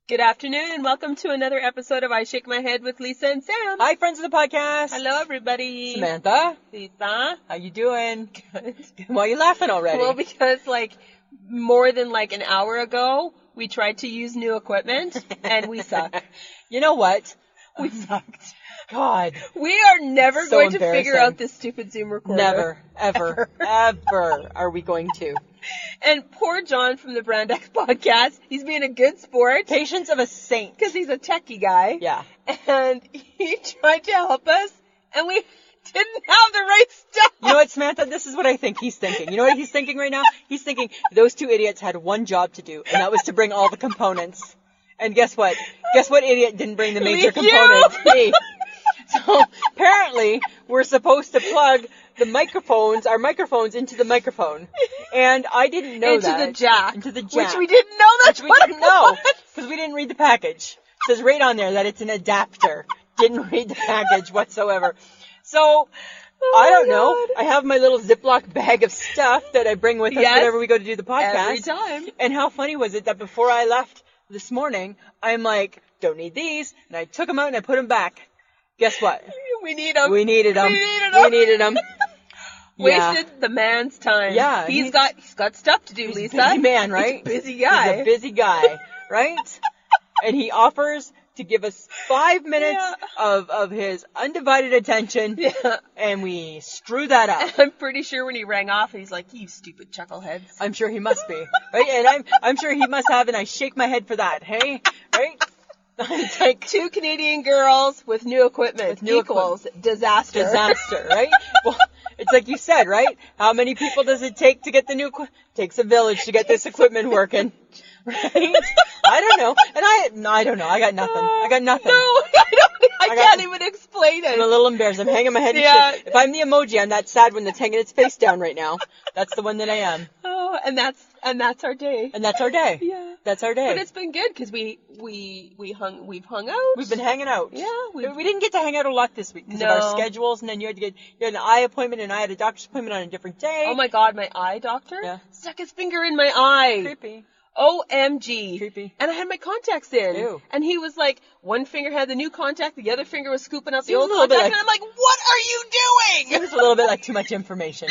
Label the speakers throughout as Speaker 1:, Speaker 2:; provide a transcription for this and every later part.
Speaker 1: Good afternoon and welcome to another episode of I Shake My Head with Lisa and Sam.
Speaker 2: Hi, friends of the podcast.
Speaker 1: Hello, everybody.
Speaker 2: Samantha.
Speaker 1: Lisa.
Speaker 2: How you doing?
Speaker 1: Good.
Speaker 2: Why are you laughing already?
Speaker 1: Well, because more than an hour ago, we tried to use new equipment and we suck.
Speaker 2: You know what?
Speaker 1: We sucked.
Speaker 2: God.
Speaker 1: We are never
Speaker 2: So
Speaker 1: going to figure
Speaker 2: embarrassing.
Speaker 1: out this stupid Zoom recorder.
Speaker 2: Never, ever, ever are we going to.
Speaker 1: And poor John from the Brand X podcast, he's being a good sport
Speaker 2: Patience of a saint.
Speaker 1: because he's a techie guy.
Speaker 2: Yeah.
Speaker 1: And he tried to help us and we didn't have the right stuff.
Speaker 2: You know what, Samantha? This is what I think he's thinking. You know what he's thinking right now? He's thinking those two idiots had one job to do, and that was to bring all the components. And guess what? Guess what idiot didn't bring the major
Speaker 1: You.
Speaker 2: components? Me. So apparently we're supposed to plug our microphones into the microphone. And I didn't know
Speaker 1: Into
Speaker 2: that.
Speaker 1: the jack.
Speaker 2: Into the jack.
Speaker 1: Which we didn't know that's
Speaker 2: Which we
Speaker 1: what
Speaker 2: didn't
Speaker 1: it
Speaker 2: know.
Speaker 1: was.
Speaker 2: Because we didn't read the package. It says right on there that it's an adapter. Didn't read the package whatsoever. So, I don't know. I have my little Ziploc bag of stuff that I bring with us
Speaker 1: Yes.
Speaker 2: whenever we go to do the podcast.
Speaker 1: Every time.
Speaker 2: And how funny was it that before I left this morning, I'm like, don't need these. And I took them out and I put them back. Guess what?
Speaker 1: We need him.
Speaker 2: We needed them.
Speaker 1: We needed 'em.
Speaker 2: We needed them.
Speaker 1: Wasted the man's time.
Speaker 2: Yeah,
Speaker 1: He's got stuff to do,
Speaker 2: He's
Speaker 1: Lisa.
Speaker 2: a busy man, right?
Speaker 1: He's a busy guy.
Speaker 2: He's a busy guy, right? And he offers to give us 5 minutes of his undivided attention,
Speaker 1: Yeah.
Speaker 2: and we screw that up.
Speaker 1: I'm pretty sure when he rang off, he's like, "You stupid chuckleheads."
Speaker 2: I'm sure he must be, right? And I'm sure he must have, and I shake my head for that, hey? Right? It's like
Speaker 1: Two Canadian girls with new equipment
Speaker 2: With new
Speaker 1: equals disaster.
Speaker 2: disaster, right? Well, it's like you said, right? How many people does it take to get the new equipment? Takes a village to get this equipment working, right? I don't know. And I don't know. I got nothing. I got nothing.
Speaker 1: No, I
Speaker 2: got-
Speaker 1: can't even explain
Speaker 2: I'm a
Speaker 1: it.
Speaker 2: little embarrassed. I'm hanging my head in
Speaker 1: Yeah.
Speaker 2: shit. If I'm the emoji, I'm that sad one that's hanging its face down right now. That's the one that I am.
Speaker 1: Oh, and that's our day.
Speaker 2: And that's our day.
Speaker 1: Yeah.
Speaker 2: That's our day.
Speaker 1: But it's been good because we've hung out.
Speaker 2: We've been hanging out.
Speaker 1: Yeah,
Speaker 2: We didn't get to hang out a lot this week because of
Speaker 1: No.
Speaker 2: our schedules, and then you had an eye appointment, and I had a doctor's appointment on a different day.
Speaker 1: Oh my God, my eye doctor
Speaker 2: Yeah.
Speaker 1: stuck his finger in my eye.
Speaker 2: Creepy.
Speaker 1: OMG.
Speaker 2: Creepy.
Speaker 1: And I had my contacts in.
Speaker 2: Ew.
Speaker 1: And he was like, one finger had the new contact, the other finger was scooping out the
Speaker 2: Seems
Speaker 1: old
Speaker 2: a little bit
Speaker 1: contact,
Speaker 2: like-
Speaker 1: and I'm like, what are you doing?
Speaker 2: It was a little bit like too much information.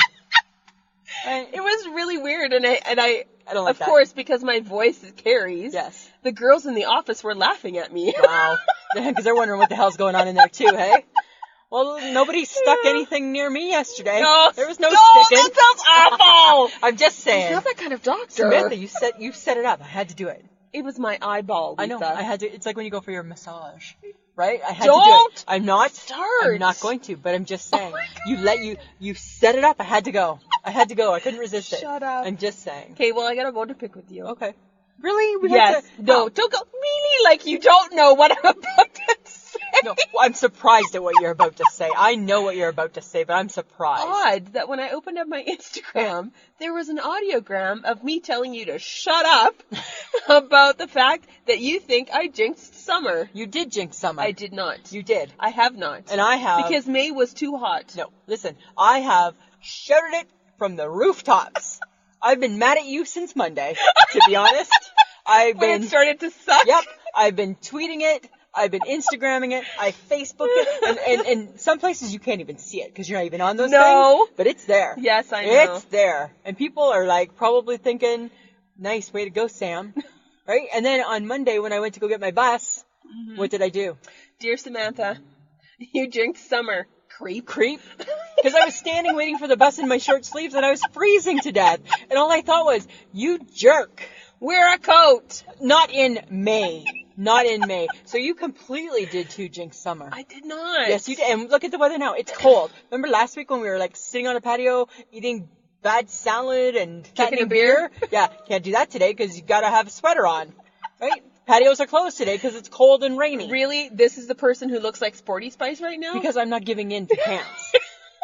Speaker 1: It was really weird, and I
Speaker 2: don't like
Speaker 1: of
Speaker 2: that.
Speaker 1: course, because my voice carries,
Speaker 2: Yes.
Speaker 1: the girls in the office were laughing at me.
Speaker 2: Wow. Because they're wondering what the hell's going on in there too, hey? Well, nobody stuck anything near me yesterday.
Speaker 1: No,
Speaker 2: There was no
Speaker 1: that
Speaker 2: sticking.
Speaker 1: sounds awful.
Speaker 2: I'm just
Speaker 1: He's
Speaker 2: saying.
Speaker 1: not that kind of doctor.
Speaker 2: Samantha, you set it up. I had to do it.
Speaker 1: It was my eyeball, Lisa.
Speaker 2: I know. I had to. It's like when you go for your massage, right? I had to
Speaker 1: Don't
Speaker 2: do it. I'm not.
Speaker 1: start.
Speaker 2: I'm not going to. But I'm just saying.
Speaker 1: Oh my
Speaker 2: You set it up. I had to go. I couldn't resist it.
Speaker 1: Shut up.
Speaker 2: I'm just saying.
Speaker 1: Okay, well, I gotta go to pick with you.
Speaker 2: Okay. Really? We
Speaker 1: Yes.
Speaker 2: have to,
Speaker 1: No, don't go. Really? Like you don't know what I'm about to say.
Speaker 2: No. Well, I'm surprised at what you're about to say. I know what you're about to say, but I'm surprised.
Speaker 1: Odd that when I opened up my Instagram, there was an audiogram of me telling you to shut up about the fact that you think I jinxed summer.
Speaker 2: You did jinx summer.
Speaker 1: I did not.
Speaker 2: You did.
Speaker 1: I have not.
Speaker 2: And I have.
Speaker 1: Because May was too hot.
Speaker 2: No, listen, I have shouted it from the rooftops. I've been mad at you since Monday, to be honest. I've
Speaker 1: When
Speaker 2: been,
Speaker 1: it started to suck.
Speaker 2: yep, I've been tweeting it, I've been Instagramming it, I Facebooked it, and some places you can't even see it because you're not even on those
Speaker 1: No.
Speaker 2: things, but it's there.
Speaker 1: Yes, I know.
Speaker 2: It's there. And people are like probably thinking, nice way to go, Sam. Right? And then on Monday when I went to go get my bus, what did I do?
Speaker 1: Dear Samantha, you jinxed summer. Creep.
Speaker 2: Because I was standing waiting for the bus in my short sleeves and I was freezing to death. And all I thought was, you jerk.
Speaker 1: Wear a coat.
Speaker 2: Not in May. Not in May. So you completely did too jinx summer.
Speaker 1: I did not.
Speaker 2: Yes, you did. And look at the weather now. It's cold. Remember last week when we were like sitting on a patio eating bad salad and
Speaker 1: Drinking a
Speaker 2: fattening
Speaker 1: beer?
Speaker 2: Yeah, can't do that today because you gotta have a sweater on. Right? Patios are closed today because it's cold and rainy.
Speaker 1: Really? This is the person who looks like Sporty Spice right now?
Speaker 2: Because I'm not giving in to pants.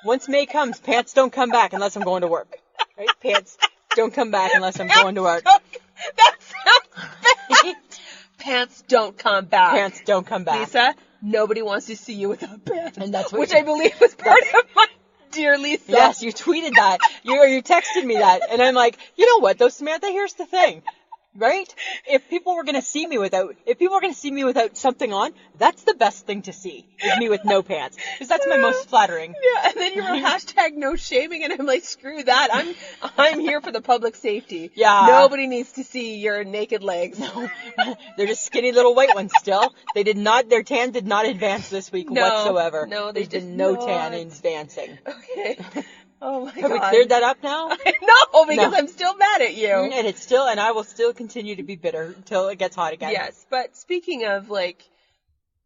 Speaker 2: Once May comes, pants don't come back unless I'm going to work. Right? Pants don't come back unless I'm going to work.
Speaker 1: That sounds bad. Pants don't come back.
Speaker 2: Pants don't come back.
Speaker 1: Lisa, nobody wants to see you without pants.
Speaker 2: And that's what
Speaker 1: Which
Speaker 2: you-
Speaker 1: I believe was part of my dear Lisa.
Speaker 2: Yes, you tweeted that. You texted me that. And I'm like, you know what though, Samantha? Here's the thing. right? If people were gonna see me without something on, that's the best thing to see, is me with no pants. Because that's my most flattering.
Speaker 1: Yeah, and then you were hashtag no shaming, and I'm like, screw that. I'm here for the public safety.
Speaker 2: Yeah.
Speaker 1: Nobody needs to see your naked legs.
Speaker 2: No. They're just skinny little white ones still. Their tan did not advance this week whatsoever.
Speaker 1: No,
Speaker 2: There's
Speaker 1: did
Speaker 2: been no
Speaker 1: not.
Speaker 2: tan advancing.
Speaker 1: Okay. Oh my
Speaker 2: Have
Speaker 1: god.
Speaker 2: we cleared that up now?
Speaker 1: No, because
Speaker 2: No.
Speaker 1: I'm still mad at you.
Speaker 2: And I will still continue to be bitter until it gets hot again.
Speaker 1: Yes, but speaking of like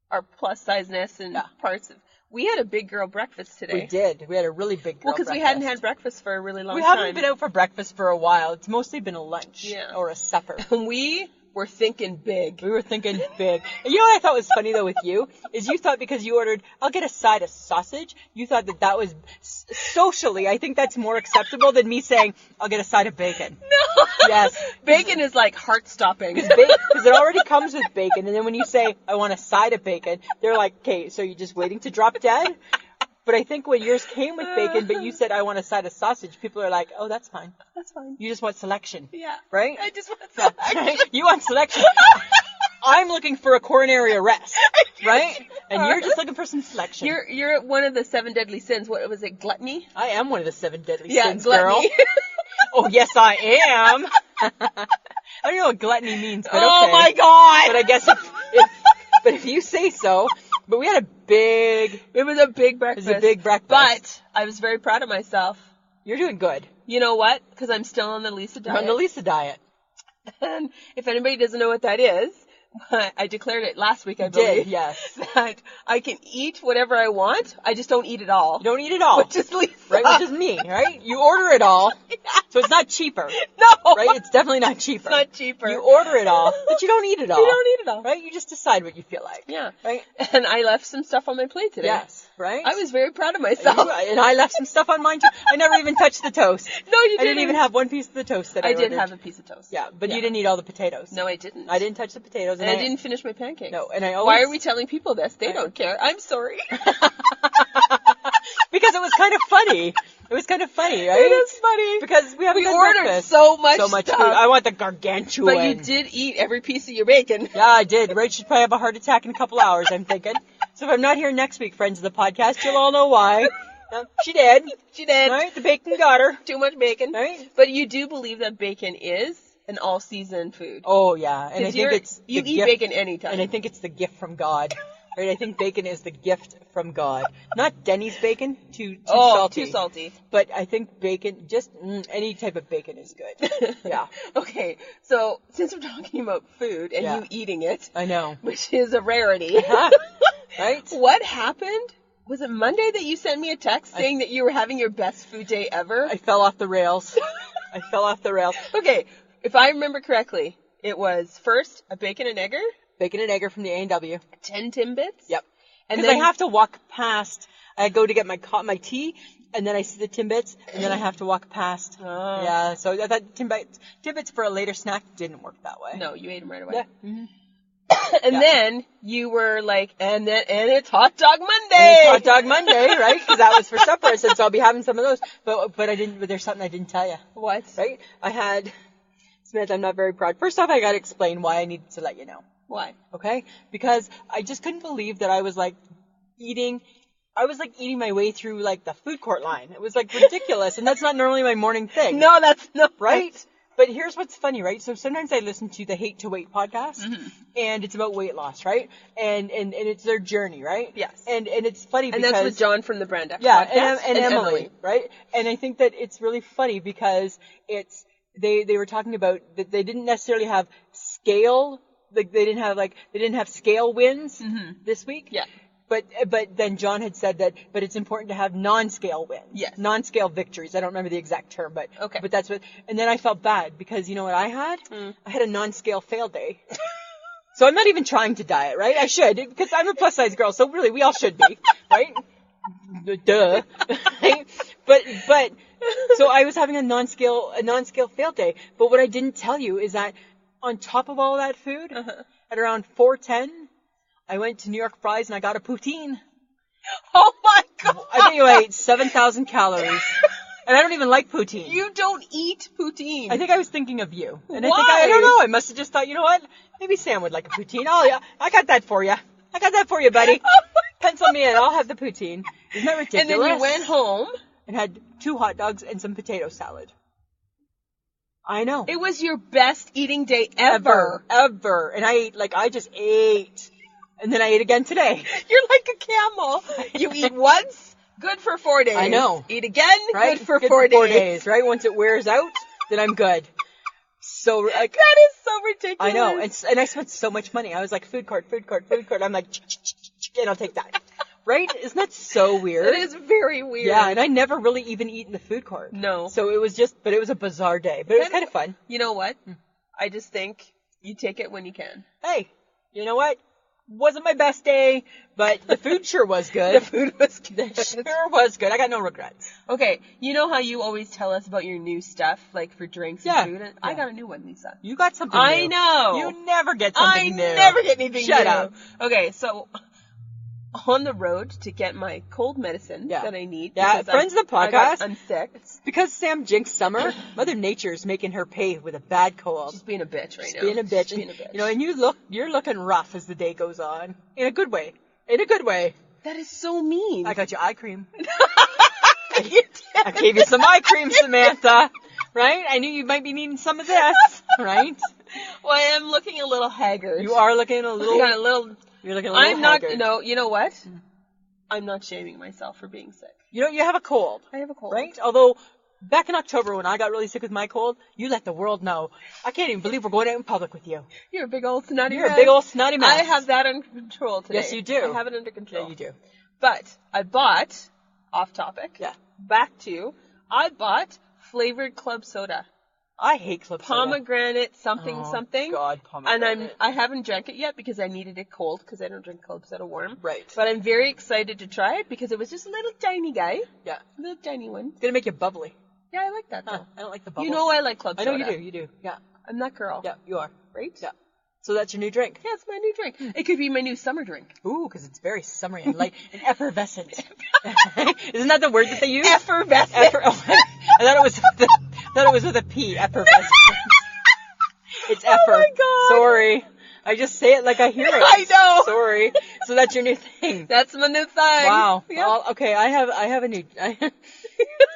Speaker 1: our plus sizeness and parts of, we had a big girl breakfast today.
Speaker 2: We did. We had a really big girl
Speaker 1: Well, because we hadn't had breakfast for a really long time.
Speaker 2: We haven't been out for breakfast for a while. It's mostly been a lunch or a supper.
Speaker 1: We were thinking big.
Speaker 2: We were thinking big. And you know what I thought was funny though with you? Is you thought because you ordered, I'll get a side of sausage, you thought that was socially, I think that's more acceptable than me saying, I'll get a side of bacon.
Speaker 1: No.
Speaker 2: Yes.
Speaker 1: Bacon is like heart-stopping.
Speaker 2: Because it already comes with bacon. And then when you say, I want a side of bacon, they're like, okay, so you're just waiting to drop dead? But I think when yours came with bacon, but you said, I want a side of sausage, people are like, oh, that's fine.
Speaker 1: That's fine.
Speaker 2: You just want selection.
Speaker 1: Yeah.
Speaker 2: Right?
Speaker 1: I just want selection.
Speaker 2: You want selection. I'm looking for a coronary arrest. Right? And you're just looking for some selection.
Speaker 1: You're one of the 7 deadly sins. What was it? Gluttony?
Speaker 2: I am one of the 7 deadly sins,
Speaker 1: gluttony.
Speaker 2: girl. Oh, yes, I am. I don't know what gluttony means, but okay.
Speaker 1: Oh, my God.
Speaker 2: But I guess if you say so. But we had
Speaker 1: it was a big breakfast. But I was very proud of myself.
Speaker 2: You're doing good.
Speaker 1: You know what? Because I'm still on the Lisa diet.
Speaker 2: You're on the Lisa diet.
Speaker 1: And if anybody doesn't know what that is, I declared it last week, I believe.
Speaker 2: Did, yes.
Speaker 1: That I can eat whatever I want. I just don't eat it all.
Speaker 2: You don't eat it all.
Speaker 1: Which is Lisa.
Speaker 2: Right, which is me, right? You order it all. So it's not cheaper.
Speaker 1: No.
Speaker 2: Right? It's definitely not cheaper.
Speaker 1: It's not cheaper.
Speaker 2: You order it all, but you don't eat it all.
Speaker 1: You don't eat it all.
Speaker 2: Right? You just decide what you feel like.
Speaker 1: Yeah.
Speaker 2: Right?
Speaker 1: And I left some stuff on my plate today.
Speaker 2: Yes. Right?
Speaker 1: I was very proud of myself.
Speaker 2: And I left some stuff on mine too. I never even touched the toast.
Speaker 1: No, you didn't.
Speaker 2: I didn't even have one piece of the toast that I ordered.
Speaker 1: did have a piece of toast.
Speaker 2: Yeah, but you didn't eat all the potatoes.
Speaker 1: No, I didn't.
Speaker 2: I didn't touch the potatoes.
Speaker 1: And I didn't finish my pancakes.
Speaker 2: No, and I always...
Speaker 1: Why are we telling people this? They don't care. I'm sorry.
Speaker 2: Because it was kind of funny. It was kind of funny, right?
Speaker 1: It is funny.
Speaker 2: Because we haven't
Speaker 1: ordered
Speaker 2: breakfast.
Speaker 1: so much
Speaker 2: food.
Speaker 1: stuff.
Speaker 2: I want the gargantuan.
Speaker 1: But you did eat every piece of your bacon.
Speaker 2: Yeah, I did. Rach should probably have a heart attack in a couple hours, I'm thinking. So if I'm not here next week, friends of the podcast, you'll all know why. She did.
Speaker 1: She did.
Speaker 2: Right? The bacon got her.
Speaker 1: Too much bacon.
Speaker 2: Right?
Speaker 1: But you do believe that bacon is an all-season food.
Speaker 2: Oh, yeah. And I think
Speaker 1: you eat bacon anytime.
Speaker 2: And I think it's the gift from God. Right? I think bacon is the gift from God. Not Denny's bacon, too salty.
Speaker 1: Too salty.
Speaker 2: But I think bacon, just any type of bacon is good. Yeah.
Speaker 1: Okay, so since we're talking about food and you eating it,
Speaker 2: I know,
Speaker 1: which is a rarity,
Speaker 2: right?
Speaker 1: What happened? Was it Monday that you sent me a text saying that you were having your best food day ever?
Speaker 2: I fell off the rails. I fell off the rails.
Speaker 1: Okay, if I remember correctly, it was first a bacon and egger.
Speaker 2: Bacon and egger from the A&W.
Speaker 1: 10 Timbits.
Speaker 2: Yep.
Speaker 1: And
Speaker 2: then
Speaker 1: then
Speaker 2: I have to walk past. I go to get my tea, and then I see the Timbits, and then I have to walk past.
Speaker 1: Oh.
Speaker 2: Yeah. So I thought Timbits for a later snack didn't work that way.
Speaker 1: No, you ate them right away.
Speaker 2: Yeah. Mm-hmm.
Speaker 1: And then you were like, and it's Hot Dog Monday.
Speaker 2: And it's Hot Dog Monday, right? Because that was for supper. I said, so I'll be having some of those. But I didn't. But there's something I didn't tell you.
Speaker 1: What?
Speaker 2: Right? I had. Smith, I'm not very proud. First off, I got to explain why I needed to let you know.
Speaker 1: Why?
Speaker 2: Okay? Because I just couldn't believe that I was eating my way through the food court line. It was ridiculous, and that's not normally my morning thing.
Speaker 1: No, that's not
Speaker 2: right. But here's what's funny, right? So sometimes I listen to the Hate to Wait podcast, and it's about weight loss, right? And it's their journey, right?
Speaker 1: Yes.
Speaker 2: And it's funny because...
Speaker 1: And that's with John from the Brand X
Speaker 2: podcast.
Speaker 1: Yeah,
Speaker 2: and Emily, right? And I think that it's really funny because it's... They were talking about that they didn't necessarily have scale... they didn't have scale wins this week.
Speaker 1: Yeah.
Speaker 2: But then John had said that, but it's important to have non-scale wins.
Speaker 1: Yes.
Speaker 2: Non-scale victories. I don't remember the exact term, but
Speaker 1: okay.
Speaker 2: But that's what, and then I felt bad because you know what I had? I had a non-scale fail day. So I'm not even trying to diet, right? I should, because I'm a plus size girl, so really we all should be, right? Duh. Right? But, so I was having a non-scale fail day. But what I didn't tell you is that on top of all that food, at around 4:10, I went to New York Fries and I got a poutine.
Speaker 1: Oh my God!
Speaker 2: I think I ate 7,000 calories. And I don't even like poutine.
Speaker 1: You don't eat poutine.
Speaker 2: I think I was thinking of you. And
Speaker 1: Why?
Speaker 2: I don't know, I must have just thought, you know what? Maybe Sam would like a poutine. Oh, yeah, I got that for you. I got that for you, buddy. Pencil me in, I'll have the poutine. Isn't that ridiculous?
Speaker 1: And then you went home.
Speaker 2: And had 2 hot dogs and some potato salad. I know.
Speaker 1: It was your best eating day ever.
Speaker 2: Ever. And I just ate. And then I ate again today.
Speaker 1: You're like a camel. You eat once, good for 4 days.
Speaker 2: I know.
Speaker 1: Eat again,
Speaker 2: Right?
Speaker 1: good for 4 days.
Speaker 2: 4 days, right? Once it wears out, then I'm good. So, like,
Speaker 1: That is so ridiculous.
Speaker 2: I know. And I spent so much money. I was like, food court. I'm like, and I'll take that. Right? Isn't that so weird?
Speaker 1: It is very weird.
Speaker 2: Yeah, and I never really even eat in the food court.
Speaker 1: No.
Speaker 2: So it was but it was a bizarre day. But it was kind of fun.
Speaker 1: You know what? I just think you take it when you can.
Speaker 2: Hey, you know what? Wasn't my best day, but the food sure was good.
Speaker 1: The food was good.
Speaker 2: Sure was good. I got no regrets.
Speaker 1: Okay, you know how you always tell us about your new stuff, like for drinks
Speaker 2: Yeah.
Speaker 1: and food? I got a new one, Lisa.
Speaker 2: You got something new.
Speaker 1: I know.
Speaker 2: You never get
Speaker 1: I
Speaker 2: something new.
Speaker 1: never get anything
Speaker 2: Shut
Speaker 1: new.
Speaker 2: up.
Speaker 1: Okay, so on the road to get my cold medicine
Speaker 2: Yeah.
Speaker 1: that I need.
Speaker 2: Yeah,
Speaker 1: because
Speaker 2: friends of the podcast.
Speaker 1: I'm sick.
Speaker 2: Because Sam jinxed summer, Mother Nature's making her pay with a bad cold.
Speaker 1: She's being a bitch right now.
Speaker 2: Being a bitch.
Speaker 1: She's being a bitch.
Speaker 2: You know, and you're looking rough as the day goes on. In a good way. In a good way.
Speaker 1: That is so mean.
Speaker 2: I got you eye cream.
Speaker 1: You did.
Speaker 2: I gave you some eye cream, Samantha. Right? I knew you might be needing some of this. Right?
Speaker 1: Well, I am looking a little haggard.
Speaker 2: You are looking a
Speaker 1: I
Speaker 2: little...
Speaker 1: got a little...
Speaker 2: You're looking a little
Speaker 1: I'm not...
Speaker 2: haggard.
Speaker 1: No, you know what? I'm not shaming myself for being sick.
Speaker 2: You know, you have a cold.
Speaker 1: I have a cold.
Speaker 2: Right? Although, back in October when I got really sick with my cold, you let the world know. I can't even believe we're going out in public with you.
Speaker 1: You're a big old snotty
Speaker 2: You're a
Speaker 1: mess.
Speaker 2: big old snotty mess.
Speaker 1: I have that under control today.
Speaker 2: Yes, you do.
Speaker 1: I have it under control.
Speaker 2: Yeah, you do.
Speaker 1: But I bought, off topic,
Speaker 2: Yeah.
Speaker 1: back to, I bought flavored club soda.
Speaker 2: I hate club soda.
Speaker 1: Pomegranate something
Speaker 2: Oh,
Speaker 1: something.
Speaker 2: God,
Speaker 1: And
Speaker 2: pomegranate.
Speaker 1: I haven't drank it yet because I needed it cold because I don't drink club soda warm.
Speaker 2: Right.
Speaker 1: But I'm very excited to try it because it was just a little tiny guy.
Speaker 2: Yeah.
Speaker 1: A little tiny one.
Speaker 2: It's gonna make you bubbly.
Speaker 1: Yeah, I like that though.
Speaker 2: Huh, I don't like the bubbles.
Speaker 1: You know I like club
Speaker 2: I
Speaker 1: soda.
Speaker 2: know you do. Yeah.
Speaker 1: I'm that girl.
Speaker 2: Yeah, you are.
Speaker 1: Right?
Speaker 2: Yeah. So that's your new drink.
Speaker 1: Yeah, it's my new drink. It could be my new summer drink.
Speaker 2: Ooh, because it's very summery and light and effervescent. Isn't that the word that they use?
Speaker 1: Effervescent.
Speaker 2: I thought it was with a P. Effervescent. It's effer.
Speaker 1: Oh my God.
Speaker 2: Sorry. I just say it like I hear it.
Speaker 1: I know.
Speaker 2: Sorry. So that's your new thing.
Speaker 1: That's my new thing.
Speaker 2: Wow.
Speaker 1: Yeah.
Speaker 2: Well, okay. I have a new.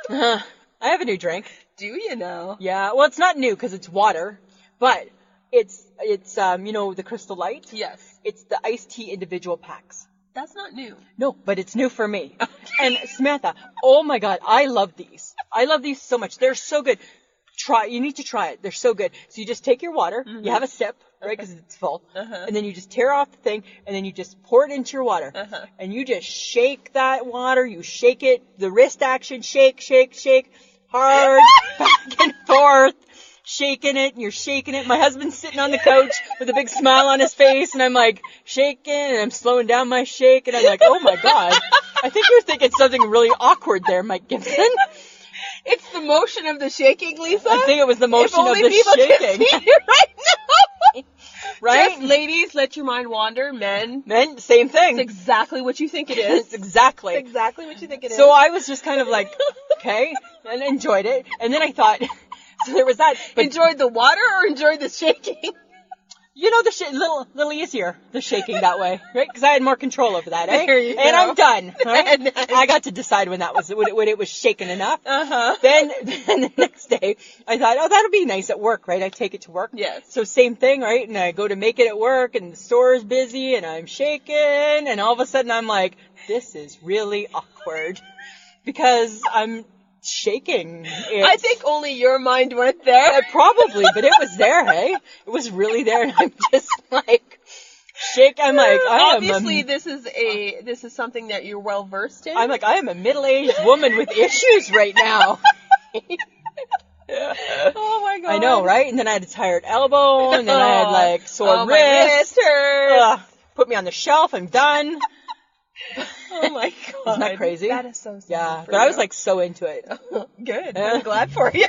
Speaker 2: I have a new drink.
Speaker 1: Do you know?
Speaker 2: Yeah. Well, it's not new because it's water, but it's you know, the Crystal Light.
Speaker 1: Yes.
Speaker 2: It's the iced tea individual packs.
Speaker 1: That's not new.
Speaker 2: No, but it's new for me. And Samantha, oh my God, I love these. I love these so much. They're so good. You need to try it. They're so good. So you just take your water, you have a sip, right, because it's full, and then you just tear off the thing, and then you just pour it into your water, and you just shake that water. You shake it, the wrist action, shake, shake, shake, hard, back and forth. Shaking it, and you're shaking it. My husband's sitting on the couch with a big smile on his face, and I'm like shaking, and I'm slowing down my shake, and I'm like, oh my God, I think you're thinking something really awkward there, Mike Gibson.
Speaker 1: It's the motion of the shaking, Lisa.
Speaker 2: I think it was the
Speaker 1: If
Speaker 2: motion of
Speaker 1: only
Speaker 2: the
Speaker 1: people
Speaker 2: shaking.
Speaker 1: could see you right now.
Speaker 2: Right?
Speaker 1: Just, ladies, let your mind wander. Men,
Speaker 2: Men, same thing.
Speaker 1: it's exactly what you think it is.
Speaker 2: It's exactly.
Speaker 1: It's exactly what you think it is.
Speaker 2: So I was just kind of like, okay, and enjoyed it, and then I thought, so there was that. But
Speaker 1: enjoyed the water or enjoyed the shaking?
Speaker 2: you know, the little easier, the shaking that way, right? Because I had more control over that, eh?
Speaker 1: There you
Speaker 2: And
Speaker 1: go.
Speaker 2: I'm done. Right?
Speaker 1: And then-
Speaker 2: I got to decide when when it was shaken enough.
Speaker 1: Uh-huh.
Speaker 2: Then the next day, I thought, oh, that'll be nice at work, right? I take it to work.
Speaker 1: Yes.
Speaker 2: So same thing, right? And I go to make it at work, and the store is busy, and I'm shaking, and all of a sudden I'm like, this is really awkward because I'm shaking.
Speaker 1: I think only your mind went there.
Speaker 2: Probably, but it was there, hey? It was really there, and I'm just like, I'm like,
Speaker 1: Obviously, this is something that you're well versed in.
Speaker 2: I'm like, I am a middle-aged woman with issues right now.
Speaker 1: Oh my God.
Speaker 2: I know, right? And then I had a tired elbow, and then I had like sore
Speaker 1: my
Speaker 2: wrist.
Speaker 1: wrist hurts.
Speaker 2: Ugh, put me on the shelf. I'm done.
Speaker 1: Oh my God.
Speaker 2: Isn't that crazy?
Speaker 1: That is so sad.
Speaker 2: Yeah,
Speaker 1: for
Speaker 2: but I was
Speaker 1: you.
Speaker 2: like so into it.
Speaker 1: Good.
Speaker 2: Yeah.
Speaker 1: I'm glad for you.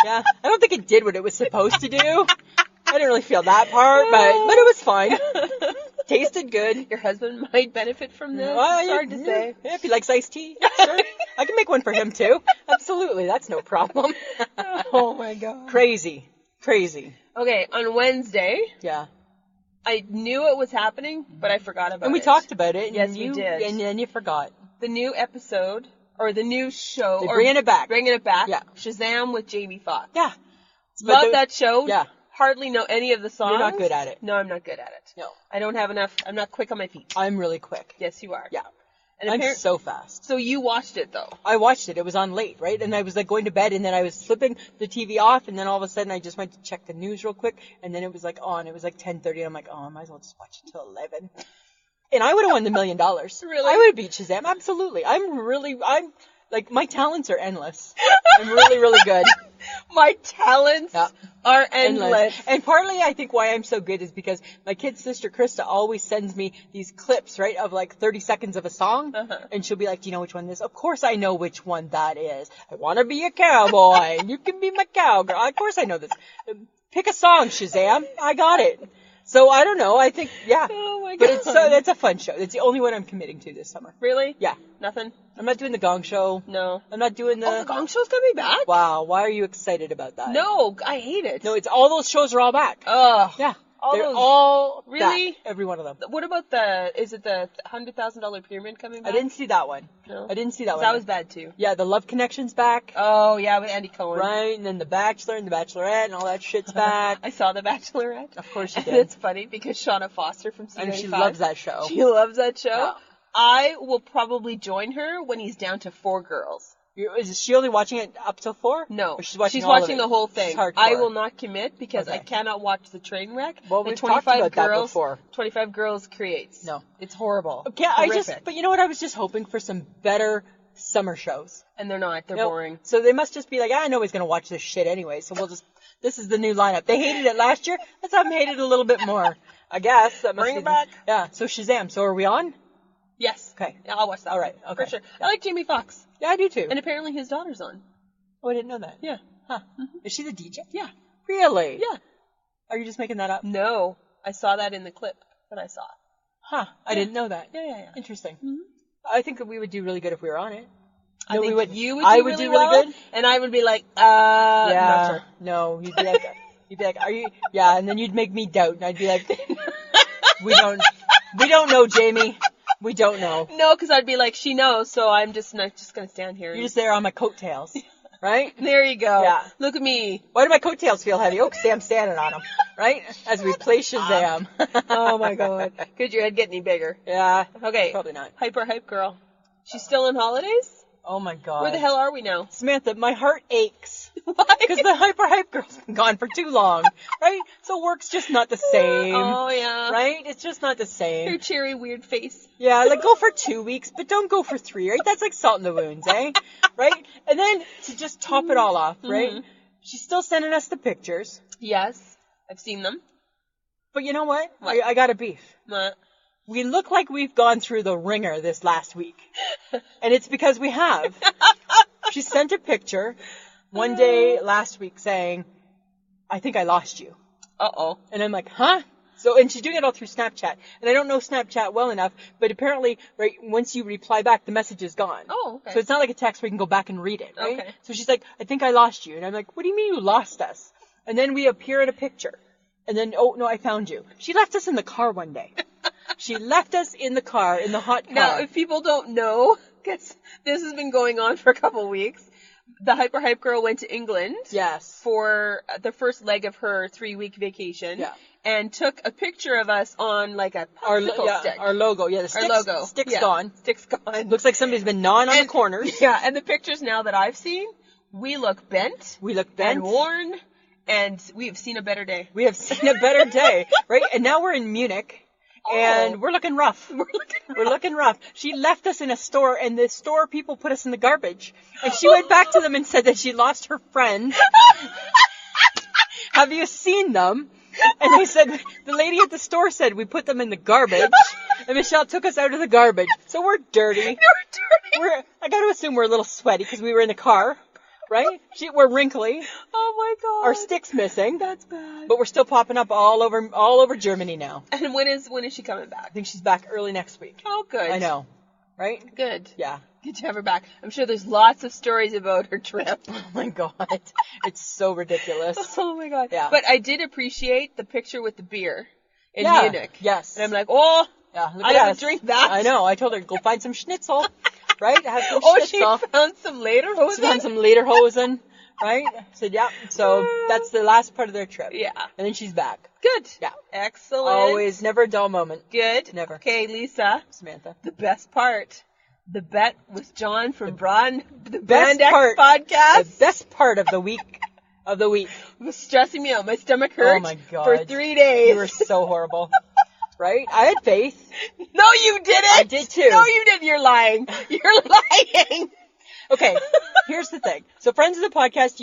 Speaker 2: Yeah, I don't think it did what it was supposed to do. I didn't really feel that part, but it was fine. Tasted good.
Speaker 1: Your husband might benefit from this.
Speaker 2: Well,
Speaker 1: It's hard to say.
Speaker 2: Yeah, if he likes iced tea, sure. I can make one for him too. Absolutely, that's no problem.
Speaker 1: Oh my god.
Speaker 2: Crazy.
Speaker 1: Okay, on Wednesday,
Speaker 2: Yeah.
Speaker 1: I knew it was happening, but I forgot about it.
Speaker 2: And we talked about it. And
Speaker 1: Yes, we did.
Speaker 2: And then you forgot.
Speaker 1: The new episode, or the new show.
Speaker 2: They're
Speaker 1: or
Speaker 2: bringing it back.
Speaker 1: Bringing it back.
Speaker 2: Yeah.
Speaker 1: Shazam with Jamie Foxx.
Speaker 2: Yeah.
Speaker 1: Love that show.
Speaker 2: Yeah.
Speaker 1: Hardly know any of the songs.
Speaker 2: You're not good at it.
Speaker 1: No, I'm not good at it.
Speaker 2: No.
Speaker 1: I don't have enough. I'm not quick on my feet.
Speaker 2: I'm really quick.
Speaker 1: Yes, you are.
Speaker 2: Yeah.
Speaker 1: And
Speaker 2: I'm so fast.
Speaker 1: So you watched it though.
Speaker 2: I watched it. It was on late, right? And I was like going to bed, and then I was flipping the TV off, and then all of a sudden I just went to check the news real quick, and then it was like on. It was like 10:30, and I'm like, oh, I might as well just watch it till 11. And I would have won the $1 million.
Speaker 1: Really?
Speaker 2: I would have beat Shazam. Absolutely. I'm like, my talents are endless. I'm really, really good.
Speaker 1: My talents are endless.
Speaker 2: And partly I think why I'm so good is because my kid's sister Krista always sends me these clips, right, of like 30 seconds of a song. And she'll be like, do you know which one this is? Of course I know which one that is. I want to be a cowboy and you can be my cowgirl. Of course I know this. Pick a song, Shazam. I got it. So I don't know. I think, yeah.
Speaker 1: Oh my god.
Speaker 2: But it's a fun show. It's the only one I'm committing to this summer.
Speaker 1: Really?
Speaker 2: Yeah.
Speaker 1: Nothing?
Speaker 2: I'm not doing the Gong Show.
Speaker 1: No.
Speaker 2: I'm not doing
Speaker 1: The Gong Show's coming back?
Speaker 2: Wow. Why are you excited about that?
Speaker 1: No, I hate it.
Speaker 2: No, it's all those shows are all back.
Speaker 1: Ugh.
Speaker 2: Yeah.
Speaker 1: All
Speaker 2: They're
Speaker 1: those.
Speaker 2: all
Speaker 1: Really?
Speaker 2: back. Every one of them.
Speaker 1: What about is it the $100,000 pyramid coming back?
Speaker 2: I didn't see that one.
Speaker 1: No?
Speaker 2: I didn't see that one.
Speaker 1: That was bad too.
Speaker 2: Yeah, the Love Connection's back.
Speaker 1: Oh, yeah, with Andy Cohen.
Speaker 2: Right, and then The Bachelor and The Bachelorette and all that shit's back.
Speaker 1: I saw The Bachelorette.
Speaker 2: Of course you
Speaker 1: And
Speaker 2: did.
Speaker 1: it's funny because Shauna Foster from C95.
Speaker 2: And she loves that show.
Speaker 1: She loves that show.
Speaker 2: Yeah.
Speaker 1: I will probably join her when he's down to 4 girls.
Speaker 2: Is she only watching it up till 4?
Speaker 1: No,
Speaker 2: Or she's watching
Speaker 1: the whole thing.
Speaker 2: She's hardcore.
Speaker 1: I will not commit because I
Speaker 2: Okay.
Speaker 1: cannot watch the train wreck
Speaker 2: Well,
Speaker 1: that
Speaker 2: we've talked about that before.
Speaker 1: 25 girls creates.
Speaker 2: No.
Speaker 1: It's horrible.
Speaker 2: Okay,
Speaker 1: Horrific.
Speaker 2: but you know what? I was just hoping for some better summer shows.
Speaker 1: And they're not. They're
Speaker 2: No.
Speaker 1: boring.
Speaker 2: So they must just be like, I know he's going to watch this shit anyway, so this is the new lineup. They hated it last year. Let's have them hate it a little bit more. I guess. That must
Speaker 1: Bring
Speaker 2: be
Speaker 1: it back.
Speaker 2: Yeah, so Shazam. So are we on?
Speaker 1: Yes.
Speaker 2: Okay.
Speaker 1: Yeah, I'll watch that.
Speaker 2: All right,
Speaker 1: one,
Speaker 2: okay.
Speaker 1: For sure.
Speaker 2: Yeah.
Speaker 1: I like Jamie Foxx.
Speaker 2: Yeah, I do too.
Speaker 1: And apparently his daughter's on.
Speaker 2: Oh, I didn't know that.
Speaker 1: Yeah.
Speaker 2: Huh. Is she the DJ?
Speaker 1: Yeah.
Speaker 2: Really?
Speaker 1: Yeah.
Speaker 2: Are you just making that up?
Speaker 1: No. I saw that in the clip that I saw.
Speaker 2: Huh. I didn't know that.
Speaker 1: Yeah.
Speaker 2: Interesting.
Speaker 1: Mhm.
Speaker 2: I think that we would do really good if we were on it.
Speaker 1: I
Speaker 2: No,
Speaker 1: think
Speaker 2: we would.
Speaker 1: you would
Speaker 2: I
Speaker 1: do
Speaker 2: would
Speaker 1: really
Speaker 2: do really
Speaker 1: well,
Speaker 2: good.
Speaker 1: and I would be like,
Speaker 2: Yeah.
Speaker 1: not sure.
Speaker 2: No, you'd be like, are you? Yeah, and then you'd make me doubt, and I'd be like, we don't know, Jamie. We don't know.
Speaker 1: No, because I'd be like, she knows, so I'm just not just gonna stand here.
Speaker 2: You're just there on my coattails, right?
Speaker 1: There you go.
Speaker 2: Yeah.
Speaker 1: Look at me.
Speaker 2: Why do my coattails feel heavy? Oh, 'cause Sam's standing on them, right? As we play Shazam.
Speaker 1: Oh my god. Could your head get any bigger?
Speaker 2: Yeah.
Speaker 1: Okay.
Speaker 2: Probably not.
Speaker 1: Hype girl. She's still on holidays?
Speaker 2: Oh my God.
Speaker 1: Where the hell are we now?
Speaker 2: Samantha, my heart aches.
Speaker 1: Why?
Speaker 2: Because the hype girl's been gone for too long, right? So work's just not the same.
Speaker 1: Oh yeah.
Speaker 2: Right? It's just not the
Speaker 1: Her
Speaker 2: same.
Speaker 1: cheery weird face.
Speaker 2: Yeah, like go for 2 weeks, but don't go for 3, right? That's like salt in the wounds, eh? Right? And then to just top it all off, right?
Speaker 1: Mhm.
Speaker 2: She's still sending us the pictures.
Speaker 1: Yes. I've seen them.
Speaker 2: But you know what?
Speaker 1: What?
Speaker 2: I got a beef.
Speaker 1: What?
Speaker 2: We look like we've gone through the ringer this last week. And it's because we have. She sent a picture one day last week saying, I think I lost you.
Speaker 1: Uh-oh.
Speaker 2: And I'm like, huh? So, and she's doing it all through Snapchat. And I don't know Snapchat well enough, but apparently, right, once you reply back, the message is gone.
Speaker 1: Oh, okay.
Speaker 2: So it's not like a text where you can go back and read it, right?
Speaker 1: Okay.
Speaker 2: So she's like, I think I lost you. And I'm like, what do you mean you lost us? And then we appear in a picture. And then, oh, no, I found you. She left us in the car one day. She left us in the car, in the hot car.
Speaker 1: Now, if people don't know, because this has been going on for a couple weeks, the hype girl went to England
Speaker 2: Yes.
Speaker 1: for the first leg of her 3-week vacation.
Speaker 2: Yeah.
Speaker 1: And took a picture of us on like a popsicle stick.
Speaker 2: Our logo. Yeah, the
Speaker 1: Our logo.
Speaker 2: stick's
Speaker 1: Yeah.
Speaker 2: gone.
Speaker 1: Stick's gone.
Speaker 2: Looks like somebody's been gnawing on the corners.
Speaker 1: Yeah, and the pictures now that I've seen, we look bent
Speaker 2: We look bent.
Speaker 1: and worn, and we've seen a better day.
Speaker 2: We have seen a better day, right? And now we're in Munich, and
Speaker 1: Oh.
Speaker 2: we're looking rough. We're looking rough. She left us in a store, and the store people put us in the garbage. And she went back to them and said that she lost her friend. Have you seen them? And they said, the lady at the store said we put them in the garbage. And Michelle took us out of the garbage. So we're dirty.
Speaker 1: You're dirty.
Speaker 2: I got to assume we're a little sweaty because we were in the car. right? We're wrinkly.
Speaker 1: Oh my god.
Speaker 2: Our stick's missing.
Speaker 1: That's bad.
Speaker 2: But we're still popping up all over Germany now.
Speaker 1: And when is she coming
Speaker 2: I
Speaker 1: back?
Speaker 2: think she's back early next week.
Speaker 1: Oh, good.
Speaker 2: I know, right?
Speaker 1: Good.
Speaker 2: Yeah.
Speaker 1: Good to have her back. I'm sure there's lots of stories about her trip.
Speaker 2: Oh my god, it's so ridiculous.
Speaker 1: Oh my god.
Speaker 2: Yeah.
Speaker 1: But I did appreciate the picture with the beer in
Speaker 2: Yeah,
Speaker 1: Munich.
Speaker 2: yes.
Speaker 1: And I'm like, oh,
Speaker 2: Yeah, look
Speaker 1: I
Speaker 2: at
Speaker 1: gotta
Speaker 2: us.
Speaker 1: drink that.
Speaker 2: I know. I told her go find some schnitzel, right? Have some
Speaker 1: Oh, she
Speaker 2: schnitzel.
Speaker 1: found some later. What was
Speaker 2: She found
Speaker 1: it?
Speaker 2: some lederhosen, right? I said, yeah. So that's the last part of their trip.
Speaker 1: Yeah.
Speaker 2: And then she's back.
Speaker 1: Good.
Speaker 2: Yeah.
Speaker 1: Excellent.
Speaker 2: Always, never a dull moment.
Speaker 1: Good.
Speaker 2: Never.
Speaker 1: Okay, Lisa.
Speaker 2: Samantha.
Speaker 1: The best part. The bet with John from the
Speaker 2: best
Speaker 1: Brand X
Speaker 2: part-
Speaker 1: podcast.
Speaker 2: The best part of the week.
Speaker 1: Was stressing me out. My stomach hurt
Speaker 2: Oh my God.
Speaker 1: for 3 days.
Speaker 2: You were so horrible. Right? I had faith.
Speaker 1: No, you didn't.
Speaker 2: I did too.
Speaker 1: No, you didn't. You're lying. You're lying.
Speaker 2: Okay, here's the thing. So, friends of the podcast,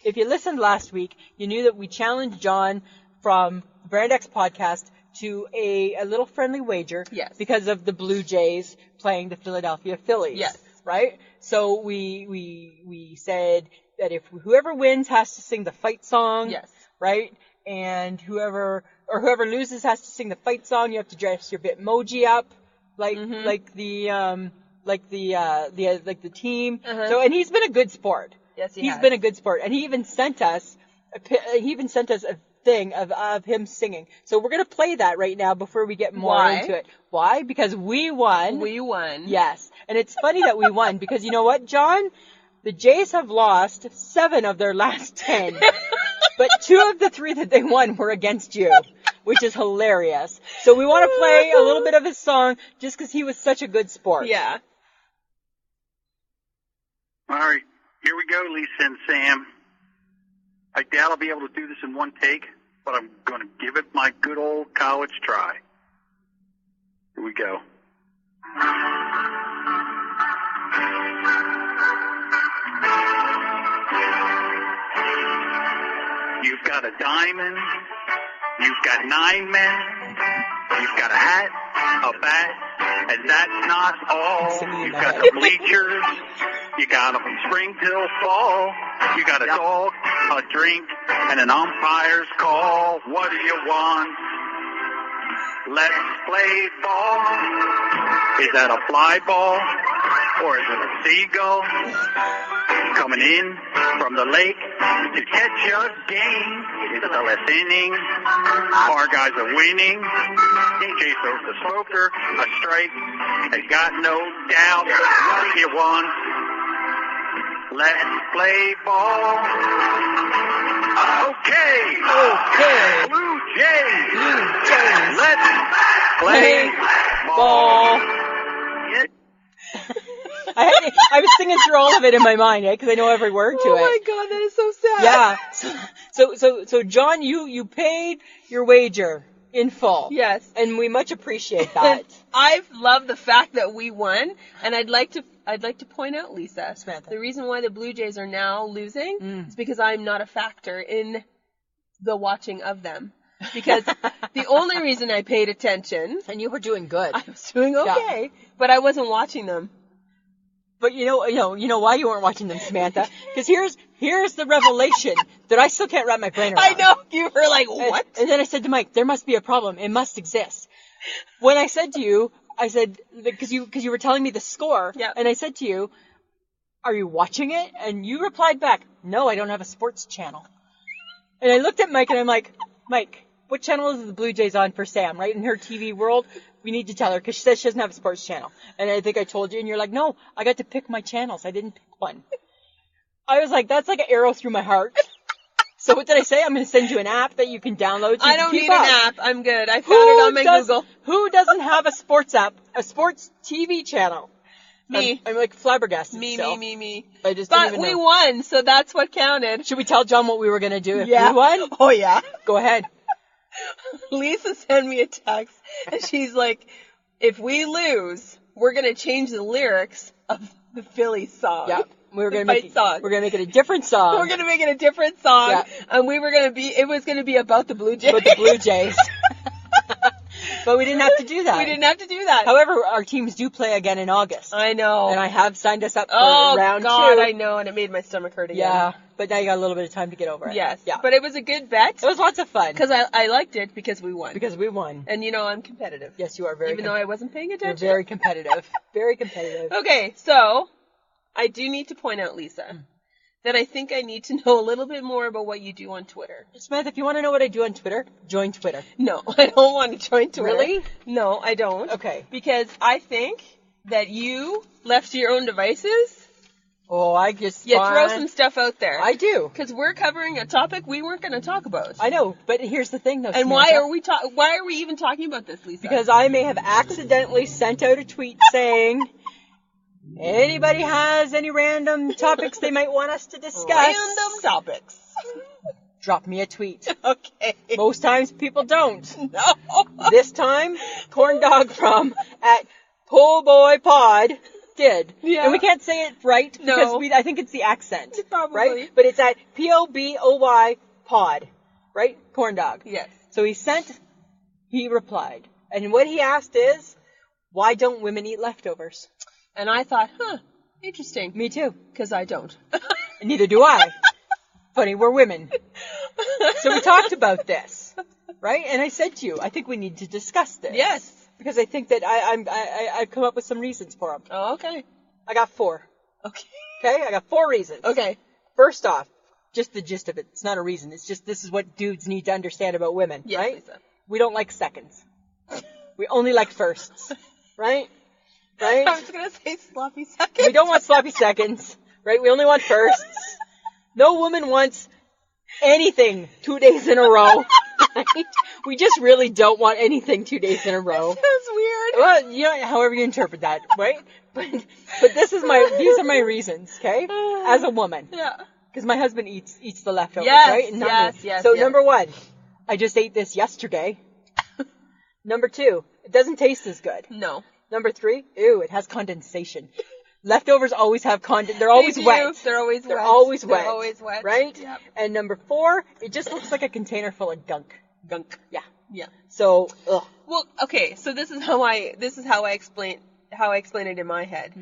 Speaker 2: if you listened last week, you knew that we challenged John from the Brand X podcast to a little friendly wager.
Speaker 1: Yes.
Speaker 2: Because of the Blue Jays playing the Philadelphia Phillies.
Speaker 1: Yes.
Speaker 2: Right? So we said that if whoever wins has to sing the fight song.
Speaker 1: Yes.
Speaker 2: Right? And whoever loses has to sing the fight song. You have to dress your Bitmoji up, like the team.
Speaker 1: Uh-huh.
Speaker 2: So, and he's been a good sport.
Speaker 1: Yes,
Speaker 2: He's been a good sport, and he even sent us a thing of him singing. So we're gonna play that right now before we get more
Speaker 1: Why?
Speaker 2: into it. Why? Because we won.
Speaker 1: We won.
Speaker 2: Yes, and it's funny that we won because you know what, John? The Jays have lost 7 of their last 10, but 2 of the 3 that they won were against you, which is hilarious. So we want to play a little bit of his song just because he was such a good sport.
Speaker 1: Yeah.
Speaker 3: All right, here we go, Lisa and Sam. I doubt I'll be able to do this in one take, but I'm going to give it my good old college try. Here we go. You've got a diamond, you've got 9 men, you've got a hat, a bat, and that's not all. You've got the bleachers, you got them from spring till fall. You got a dog, a drink, and an umpire's call. What do you want? Let's play ball. Is that a fly ball? Or is it a seagull? Coming in from the lake to catch a game. It's the last inning. Our guys are winning. DJ throws the smoker, a strike. Has got no doubt. What do you want? Let's play ball. Okay. Blue Jays. Let's play ball.
Speaker 2: I was singing through all of it in my mind, because I know every word to it.
Speaker 1: Oh my god, that is so sad.
Speaker 2: Yeah. So John, you paid your wager in full.
Speaker 1: Yes.
Speaker 2: And we much appreciate that.
Speaker 1: I've loved the fact that we won, and I'd like to point out, Lisa,
Speaker 2: Samantha.
Speaker 1: the reason why the Blue Jays are now losing is because I'm not a factor in the watching of them. Because the only reason I paid attention,
Speaker 2: And you were doing good.
Speaker 1: I was doing okay, but I wasn't watching them.
Speaker 2: But you know why you weren't watching them, Samantha? Because here's the revelation that I still can't wrap my brain around.
Speaker 1: I know, you were like, what?
Speaker 2: And then I said to Mike, there must be a problem. It must exist. When I said to you, I said, because you were telling me the score,
Speaker 1: Yeah.
Speaker 2: and I said to you, are you watching it? And you replied back, no, I don't have a sports channel. And I looked at Mike and I'm like, Mike, what channel is the Blue Jays on for Sam, right? In her TV world, we need to tell her because she says she doesn't have a sports channel. And I think I told you, and you're like, no, I got to pick my channels. I didn't pick one. I was like, that's like an arrow through my heart. So what did I say? I'm going to send you an app that you can download. So
Speaker 1: I
Speaker 2: you
Speaker 1: don't
Speaker 2: can keep
Speaker 1: need
Speaker 2: up.
Speaker 1: an app. I'm good. I found it on my Google.
Speaker 2: Who doesn't have a sports app, a sports TV channel?
Speaker 1: Me.
Speaker 2: I'm like flabbergasted.
Speaker 1: Me.
Speaker 2: I just didn't
Speaker 1: But
Speaker 2: even
Speaker 1: we
Speaker 2: know.
Speaker 1: won, so that's what counted.
Speaker 2: Should we tell John what we were going to do if
Speaker 1: Yeah.
Speaker 2: we won?
Speaker 1: Oh, yeah.
Speaker 2: Go ahead.
Speaker 1: Lisa sent me a text, and she's like, if we lose, we're going to change the lyrics of the Phillies song.
Speaker 2: Yeah. We're
Speaker 1: The
Speaker 2: going to
Speaker 1: fight song.
Speaker 2: We're going to make it a different song.
Speaker 1: We're going to make it a different song,
Speaker 2: Yeah.
Speaker 1: and it was going to be about the Blue Jays.
Speaker 2: with the Blue Jays. But we didn't have to do that.
Speaker 1: We didn't have to do that.
Speaker 2: However, our teams do play again in August.
Speaker 1: I know.
Speaker 2: And I have signed us up for
Speaker 1: Oh,
Speaker 2: round
Speaker 1: God,
Speaker 2: 2.
Speaker 1: I know, and it made my stomach hurt again.
Speaker 2: Yeah, but now you got a little bit of time to get over it.
Speaker 1: Yes.
Speaker 2: Yeah.
Speaker 1: But it was a good bet.
Speaker 2: It was lots of fun.
Speaker 1: Because I liked it because we won.
Speaker 2: Because we won.
Speaker 1: And you know I'm competitive.
Speaker 2: Yes, you are very
Speaker 1: Even though I wasn't paying
Speaker 2: You're
Speaker 1: attention.
Speaker 2: very competitive. Very competitive.
Speaker 1: Okay, so I do need to point out, Lisa, that I think I need to know a little bit more about what you do on Twitter.
Speaker 2: Smith, if you want to know what I do on Twitter, join Twitter.
Speaker 1: No, I don't want to join Twitter.
Speaker 2: Really?
Speaker 1: No, I don't.
Speaker 2: Okay.
Speaker 1: Because I think that you, left to your own devices,
Speaker 2: Oh, I just
Speaker 1: you throw
Speaker 2: find-
Speaker 1: some stuff out there.
Speaker 2: I do.
Speaker 1: Because we're covering a topic we weren't going to talk about.
Speaker 2: I know, but here's the thing, though.
Speaker 1: And
Speaker 2: Samantha.
Speaker 1: why are we even talking about this, Lisa?
Speaker 2: Because I may have accidentally sent out a tweet saying, anybody has any random topics they might want us to discuss,
Speaker 1: random topics.
Speaker 2: drop me a tweet.
Speaker 1: Okay.
Speaker 2: Most times people don't.
Speaker 1: No.
Speaker 2: This time, Corn Dog from at Pull Boy Pod did.
Speaker 1: Yeah.
Speaker 2: And we can't say it right because
Speaker 1: No.
Speaker 2: I think it's the accent.
Speaker 1: Probably.
Speaker 2: Right? But it's at POBOY Pod. Right? Corn Dog.
Speaker 1: Yes.
Speaker 2: So he replied. And what he asked is, why don't women eat leftovers?
Speaker 1: And I thought, interesting.
Speaker 2: Me too.
Speaker 1: Because I don't.
Speaker 2: And neither do I. Funny, we're women. So we talked about this. Right? And I said to you, I think we need to discuss this.
Speaker 1: Yes.
Speaker 2: Because I think that I've come up with some reasons for them.
Speaker 1: Oh, okay.
Speaker 2: I got 4.
Speaker 1: Okay.
Speaker 2: Okay? I got 4 reasons.
Speaker 1: Okay.
Speaker 2: First off, just the gist of it. It's not a reason. It's just this is what dudes need to understand about women.
Speaker 1: Yes,
Speaker 2: right?
Speaker 1: Lisa.
Speaker 2: We don't like seconds. We only like firsts. Right? Right?
Speaker 1: I was going to say sloppy seconds.
Speaker 2: We don't want sloppy seconds. Right? We only want firsts. No woman wants anything 2 days in a row. Right? We just really don't want anything 2 days in a row.
Speaker 1: That's weird.
Speaker 2: Well, you know, however you interpret that, right? But these are my reasons, okay? As a woman.
Speaker 1: Yeah.
Speaker 2: Because my husband eats the leftovers,
Speaker 1: Yes,
Speaker 2: right? And not
Speaker 1: yes,
Speaker 2: me.
Speaker 1: yes,
Speaker 2: So
Speaker 1: yes.
Speaker 2: number 1, I just ate this yesterday. Number 2, it doesn't taste as good.
Speaker 1: No.
Speaker 2: Number 3, ew, it has condensation. Leftovers always have they're always
Speaker 1: They do.
Speaker 2: wet.
Speaker 1: They're always wet.
Speaker 2: They're always wet.
Speaker 1: They're always wet.
Speaker 2: Right?
Speaker 1: Yep.
Speaker 2: And number 4, it just looks like a container full of gunk.
Speaker 1: Gunk.
Speaker 2: Yeah.
Speaker 1: Yeah.
Speaker 2: So, ugh.
Speaker 1: Well, okay, so this is how I explain it in my head.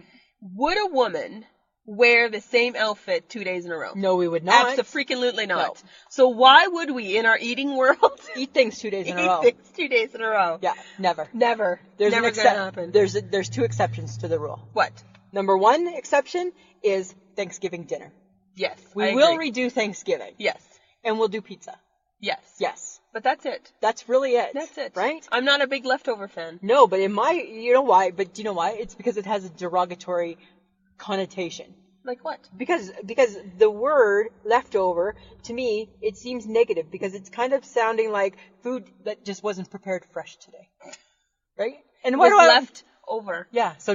Speaker 1: Would a woman wear the same outfit 2 days in a row?
Speaker 2: No, we would not.
Speaker 1: Absolutely not.
Speaker 2: No.
Speaker 1: So why would we, in our eating world,
Speaker 2: Eat things 2 days in a row.
Speaker 1: eat things 2 days in a row?
Speaker 2: Yeah, never.
Speaker 1: Never.
Speaker 2: There's
Speaker 1: Never
Speaker 2: an
Speaker 1: gonna happen.
Speaker 2: There's 2 exceptions to the rule.
Speaker 1: What?
Speaker 2: Number 1 exception is Thanksgiving dinner.
Speaker 1: Yes.
Speaker 2: We
Speaker 1: I
Speaker 2: will
Speaker 1: agree.
Speaker 2: redo Thanksgiving.
Speaker 1: Yes.
Speaker 2: And we'll do pizza.
Speaker 1: Yes.
Speaker 2: Yes.
Speaker 1: But that's it.
Speaker 2: That's really it.
Speaker 1: That's it.
Speaker 2: Right?
Speaker 1: I'm not a big leftover fan.
Speaker 2: No, but you know why? But do you know why? It's because it has a derogatory connotation.
Speaker 1: Like what?
Speaker 2: Because the word leftover, to me, it seems negative because it's kind of sounding like food that just wasn't prepared fresh today. Right? And what
Speaker 1: Was
Speaker 2: do I
Speaker 1: left over.
Speaker 2: Yeah, so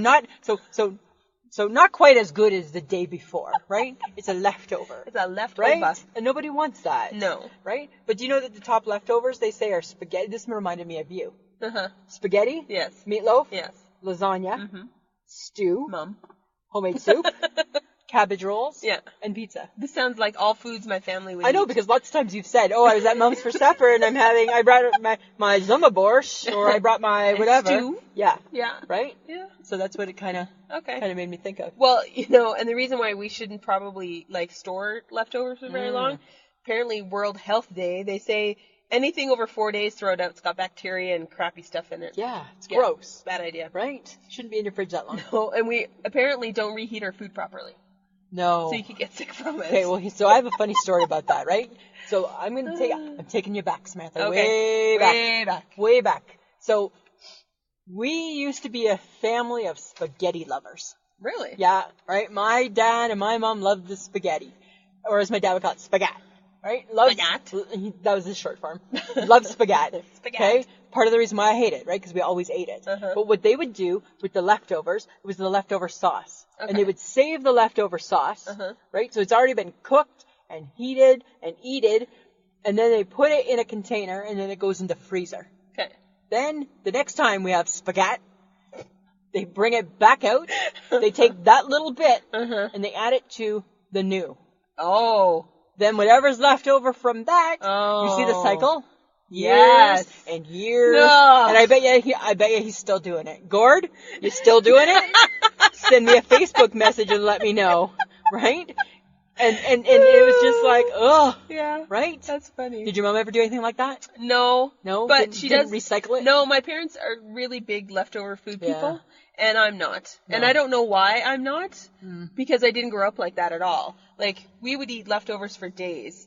Speaker 2: not quite as good as the day before, right? It's a leftover.
Speaker 1: It's a leftover.
Speaker 2: Right? And nobody wants that.
Speaker 1: No.
Speaker 2: Right? But do you know that the top leftovers, they say, are spaghetti? This reminded me of you.
Speaker 1: Uh-huh.
Speaker 2: Spaghetti,
Speaker 1: Yes.
Speaker 2: meatloaf,
Speaker 1: Yes.
Speaker 2: lasagna,
Speaker 1: Mm-hmm.
Speaker 2: stew,
Speaker 1: Mom.
Speaker 2: homemade soup, cabbage rolls,
Speaker 1: Yeah.
Speaker 2: and pizza.
Speaker 1: This sounds like all foods my family would
Speaker 2: I know,
Speaker 1: eat.
Speaker 2: because lots of times you've said, oh, I was at Mom's for supper and I brought my zumba borscht, or I brought my whatever.
Speaker 1: Stew.
Speaker 2: Yeah.
Speaker 1: Yeah.
Speaker 2: Right?
Speaker 1: Yeah.
Speaker 2: So that's what it kind of
Speaker 1: Okay.
Speaker 2: made me think of.
Speaker 1: Well, and the reason why we shouldn't probably store leftovers for very long, apparently World Health Day, they say anything over 4 days, throw it out. It's got bacteria and crappy stuff in it.
Speaker 2: Yeah, it's
Speaker 1: Yeah.
Speaker 2: gross.
Speaker 1: Bad idea.
Speaker 2: Right? Shouldn't be in your fridge that long.
Speaker 1: Oh, and we apparently don't reheat our food properly,
Speaker 2: No.
Speaker 1: so you could get sick from it.
Speaker 2: Okay, well, so I have a funny story about that, right? So I'm taking you back, Samantha.
Speaker 1: Okay.
Speaker 2: Way back. So we used to be a family of spaghetti lovers.
Speaker 1: Really?
Speaker 2: Yeah, right? My dad and my mom loved the spaghetti. Or as my dad would call it, spagat. Right? That was his short form. Loved spagat.
Speaker 1: Spagat.
Speaker 2: Okay? Part of the reason why I hate it, right? Because we always ate it.
Speaker 1: Uh-huh.
Speaker 2: But what they would do with the leftovers, it was the leftover sauce.
Speaker 1: Okay.
Speaker 2: And they would save the leftover sauce,
Speaker 1: Uh-huh.
Speaker 2: right? So it's already been cooked and heated and eated, and then they put it in a container, and then it goes in the freezer.
Speaker 1: Okay.
Speaker 2: Then, the next time we have spagat, they bring it back out, they take that little bit,
Speaker 1: Uh-huh.
Speaker 2: and they add it to the new.
Speaker 1: Oh.
Speaker 2: Then whatever's left over from that, you see the
Speaker 1: Oh.
Speaker 2: cycle? years
Speaker 1: Yes.
Speaker 2: and years.
Speaker 1: No.
Speaker 2: And I bet you he's still doing it. Gord, you still doing it? Send me a Facebook message and let me know, right? And it was just like, ugh,
Speaker 1: Yeah.
Speaker 2: right?
Speaker 1: That's funny.
Speaker 2: Did your mom ever do anything like that?
Speaker 1: No.
Speaker 2: No?
Speaker 1: But
Speaker 2: Didn't recycle it?
Speaker 1: No, my parents are really big leftover food
Speaker 2: Yeah.
Speaker 1: people, and I'm not. And
Speaker 2: No.
Speaker 1: I don't know why I'm not,
Speaker 2: Mm.
Speaker 1: because I didn't grow up like that at all. Like, we would eat leftovers for days.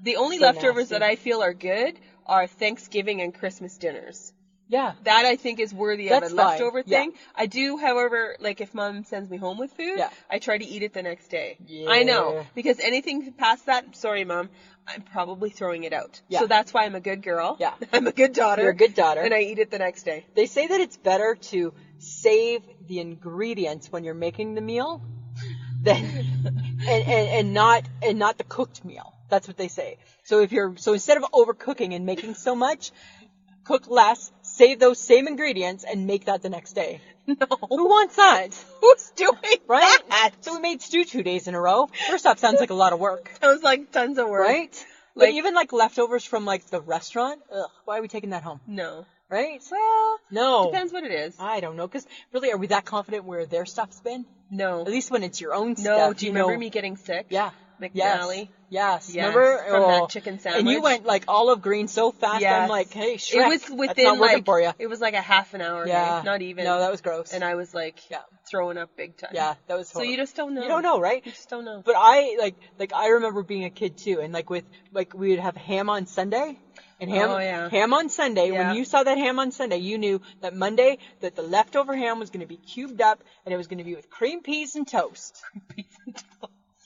Speaker 1: The only
Speaker 2: So
Speaker 1: leftovers
Speaker 2: nasty.
Speaker 1: that I feel are good are Thanksgiving and Christmas dinners.
Speaker 2: Yeah.
Speaker 1: That I think is worthy
Speaker 2: That's
Speaker 1: of a
Speaker 2: fine.
Speaker 1: leftover
Speaker 2: Yeah.
Speaker 1: thing. I do, however, like if mom sends me home with food,
Speaker 2: Yeah.
Speaker 1: I try to eat it the next day.
Speaker 2: Yeah.
Speaker 1: I know, because anything past that, sorry mom, I'm probably throwing it out.
Speaker 2: Yeah.
Speaker 1: So that's why I'm a good girl.
Speaker 2: Yeah.
Speaker 1: I'm a good daughter.
Speaker 2: You're a good daughter.
Speaker 1: And I eat it the next day.
Speaker 2: They say that it's better to save the ingredients when you're making the meal than and not the cooked meal. That's what they say. So instead of overcooking and making so much, cook less, save those same ingredients and make that the next day.
Speaker 1: No.
Speaker 2: Who wants that?
Speaker 1: Who's doing
Speaker 2: Right?
Speaker 1: that?
Speaker 2: So we made stew 2 days in a row. First off, sounds like a lot of work.
Speaker 1: Sounds like tons of work.
Speaker 2: Right? But
Speaker 1: Like-
Speaker 2: even like leftovers from like the restaurant, ugh, why are we taking that home?
Speaker 1: No.
Speaker 2: Right?
Speaker 1: Well,
Speaker 2: No.
Speaker 1: depends what it is.
Speaker 2: I don't know, because really, are we that confident where their stuff's been?
Speaker 1: No.
Speaker 2: At least when it's your own
Speaker 1: No,
Speaker 2: stuff.
Speaker 1: do you remember me getting sick?
Speaker 2: Yeah.
Speaker 1: McNally?
Speaker 2: Yes.
Speaker 1: Yes,
Speaker 2: Remember?
Speaker 1: from that chicken sandwich.
Speaker 2: And you went like olive green so fast.
Speaker 1: Yes.
Speaker 2: I'm like, hey, Shrek,
Speaker 1: It was
Speaker 2: that's
Speaker 1: within
Speaker 2: not working
Speaker 1: like,
Speaker 2: for you.
Speaker 1: it was like a half an hour.
Speaker 2: Yeah.
Speaker 1: Hey? Not even.
Speaker 2: No, that was gross.
Speaker 1: And I was like,
Speaker 2: Yeah.
Speaker 1: throwing up big time.
Speaker 2: Yeah, that was
Speaker 1: So
Speaker 2: horrible.
Speaker 1: you just don't know.
Speaker 2: You don't know, right?
Speaker 1: You just don't know.
Speaker 2: But I like I remember being a kid too, and like we would have ham on Sunday, and
Speaker 1: Oh, yeah.
Speaker 2: ham on Sunday.
Speaker 1: Yeah.
Speaker 2: When you saw that ham on Sunday, you knew that Monday that the leftover ham was going to be cubed up, and it was going to be with cream peas and toast.